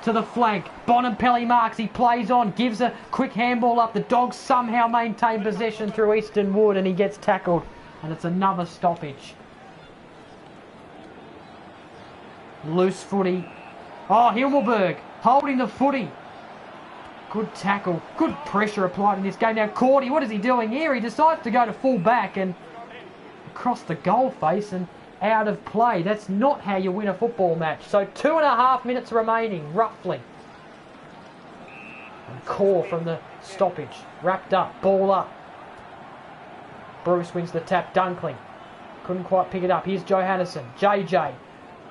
to the flank. Bontempelli marks, he plays on, gives a quick handball up. The Dogs somehow maintain possession through Easton Wood and he gets tackled. And it's another stoppage. Loose footy. Oh, Himmelberg holding the footy. Good tackle. Good pressure applied in this game. Now, Cordy, what is he doing here? He decides to go to full back and across the goal face and out of play. That's not how you win a football match. So 2.5 minutes remaining, roughly. And Core from the stoppage. Wrapped up, ball up. Bruce wins the tap, Dunkling. Couldn't quite pick it up. Here's Johannesson. JJ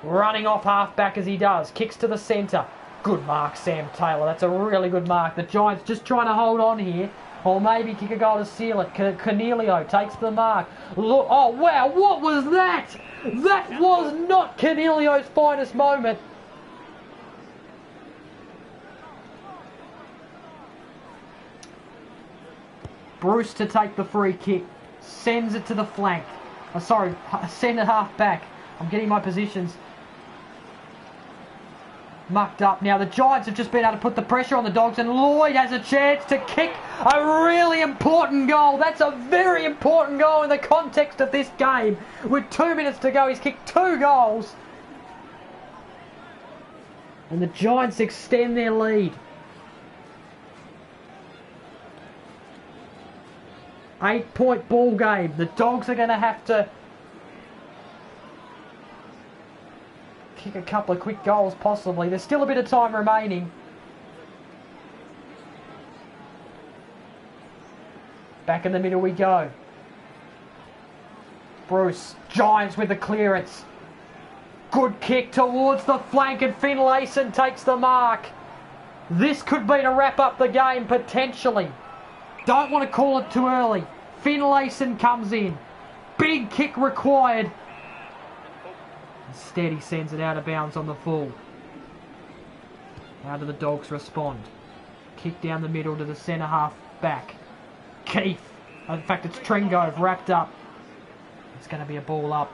running off half-back as he does. Kicks to the centre. Good mark, Sam Taylor. That's a really good mark. The Giants just trying to hold on here. Or maybe kick a goal to seal it. Cornelio takes the mark. Look, oh, wow, what was that? That was not Cornelio's finest moment. Bruce to take the free kick. Sends it to the flank. Centre half back. I'm getting my positions mucked up. Now the Giants have just been able to put the pressure on the Dogs, and Lloyd has a chance to kick a really important goal. That's a very important goal in the context of this game. With 2 minutes to go, he's kicked 2 goals. And the Giants extend their lead. 8-point ball game. The Dogs are going to have to kick a couple of quick goals possibly. There's still a bit of time remaining. Back in the middle we go. Bruce, Giants with the clearance. Good kick towards the flank, and Finlayson takes the mark. This could be to wrap up the game potentially. Don't want to call it too early. Finlayson comes in. Big kick required. Instead he sends it out of bounds on the full. How do the Dogs respond? Kick down the middle to the centre half back. Keith. In fact, it's Tringove wrapped up. It's going to be a ball up.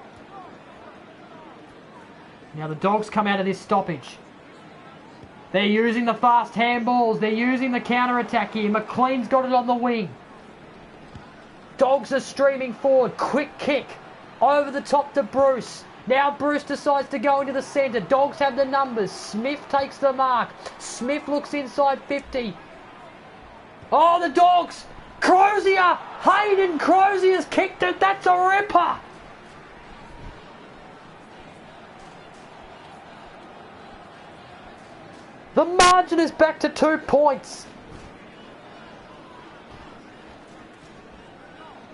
Now the Dogs come out of this stoppage. They're using the fast handballs. They're using the counter-attack here. McLean's got it on the wing. Dogs are streaming forward. Quick kick. Over the top to Bruce. Now Bruce decides to go into the centre. Dogs have the numbers. Smith takes the mark. Smith looks inside 50. Oh, the Dogs! Crozier! Hayden Crozier's kicked it. That's a ripper! The margin is back to 2 points.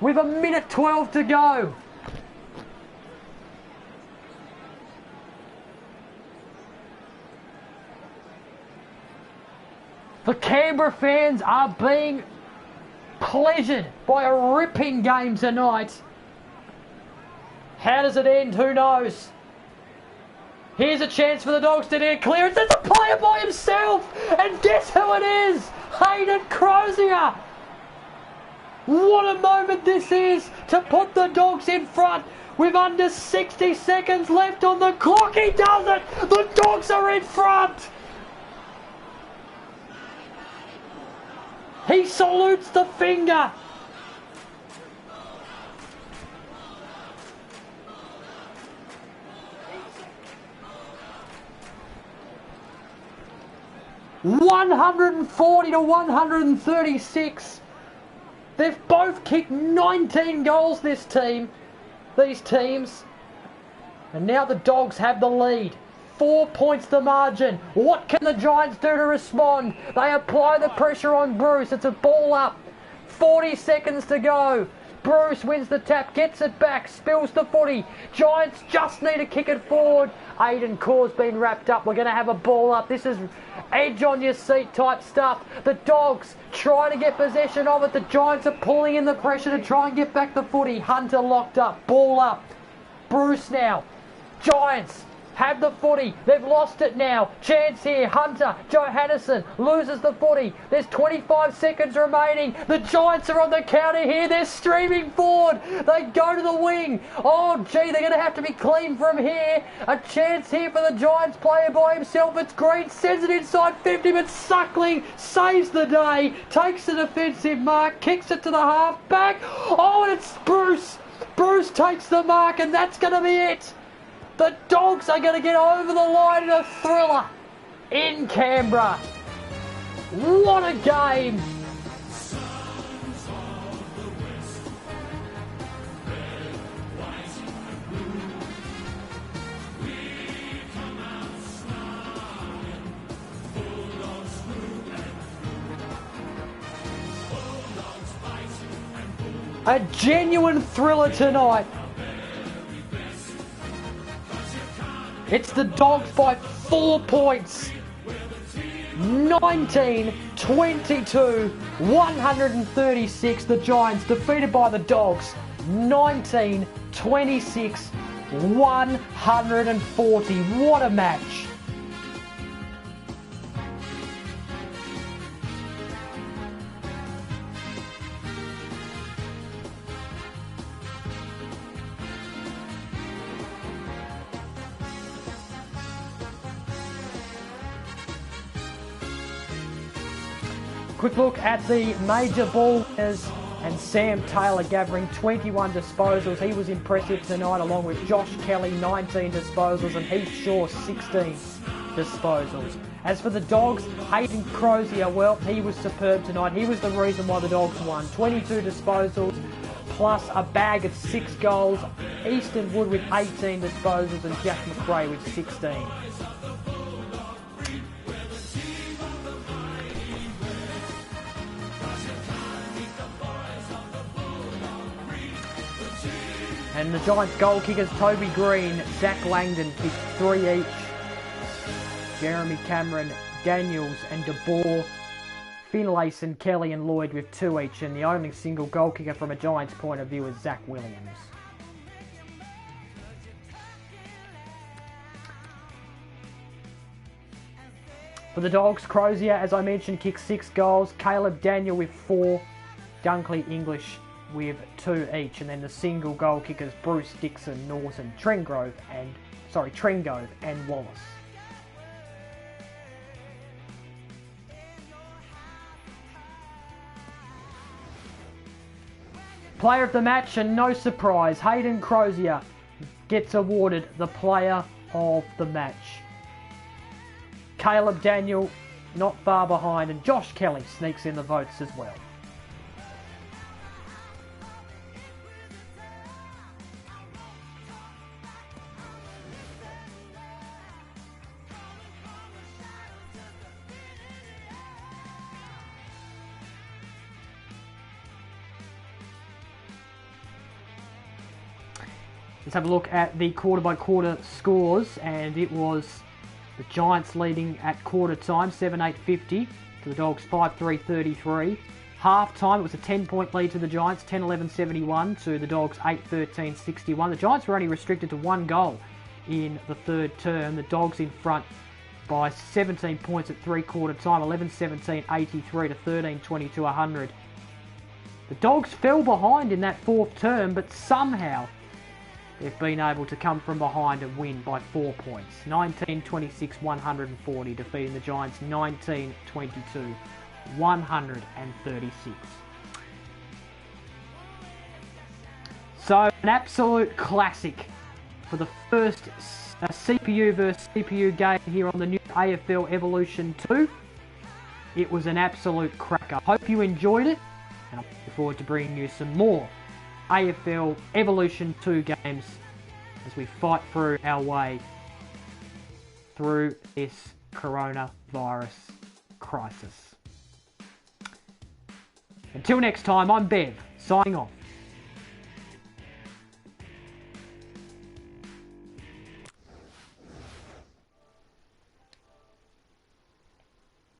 With 1:12 to go. The Canberra fans are being pleasured by a ripping game tonight. How does it end? Who knows? Here's a chance for the Dogs to get clearance. There's a player by himself! And guess who it is? Hayden Crozier! What a moment this is to put the Dogs in front with under 60 seconds left on the clock. He does it! The Dogs are in front! He salutes the finger. $140 to 136. They've both kicked 19 goals, these teams. And now the Dogs have the lead. 4 points the margin. What can the Giants do to respond? They apply the pressure on Bruce. It's a ball up. 40 seconds to go. Bruce wins the tap, gets it back, spills the footy. Giants just need to kick it forward. Aiden Core's been wrapped up. We're going to have a ball up. This is edge on your seat type stuff. The Dogs try to get possession of it. The Giants are pulling in the pressure to try and get back the footy. Hunter locked up. Ball up. Bruce now. Giants have the footy. They've lost it now. Chance here. Hunter. Johannesson loses the footy. There's 25 seconds remaining. The Giants are on the counter here. They're streaming forward. They go to the wing. Oh, gee, they're going to have to be clean from here. A chance here for the Giants player by himself. It's Green. Sends it inside 50, but Suckling saves the day. Takes the defensive mark. Kicks it to the half back. Oh, and it's Bruce. Bruce takes the mark, and that's going to be it. The Dogs are going to get over the line in a thriller in Canberra. What a game. A genuine thriller tonight. It's the Dogs by 4 points. 19-22, 136. The Giants defeated by the Dogs. 19-26, 140. What a match. Quick look at the major ball winners, and Sam Taylor gathering 21 disposals. He was impressive tonight, along with Josh Kelly, 19 disposals, and Heath Shaw, 16 disposals. As for the Dogs, Hayden Crozier, well, he was superb tonight. He was the reason why the Dogs won. 22 disposals, plus a bag of 6 goals. Easton Wood with 18 disposals, and Jack McRae with 16. And the Giants goal kickers, Toby Green, Zach Langdon kicked 3 each. Jeremy Cameron, Daniels and DeBoer, Finlayson, Kelly and Lloyd with 2 each. And the only single goal kicker from a Giants point of view is Zach Williams. For the Dogs, Crozier, as I mentioned, kicked 6 goals. Caleb Daniel with 4. Dunkley English with 2 each, and then the single goal kickers Bruce Dixon, Norton, Trengove and Wallace. Player of the match, and no surprise, Hayden Crozier gets awarded the player of the match. Caleb Daniel not far behind, and Josh Kelly sneaks in the votes as well. Let's have a look at the quarter-by-quarter scores, and it was the Giants leading at quarter time, 7-8-50, to the Dogs 5-3-33. Half time, it was a 10-point lead to the Giants, 10-11-71 to the Dogs 8-13-61. The Giants were only restricted to 1 goal in the third term. The Dogs in front by 17 points at three-quarter time, 11-17-83 to 13-22-100. The Dogs fell behind in that fourth term, but somehow they've been able to come from behind and win by 4 points. 19-26, 140, defeating the Giants 19-22, 136. So, an absolute classic for the first CPU versus CPU game here on the new AFL Evolution 2. It was an absolute cracker. Hope you enjoyed it, and I'm looking forward to bringing you some more AFL Evolution 2 games as we fight through our way through this coronavirus crisis. Until next time, I'm Bev, signing off.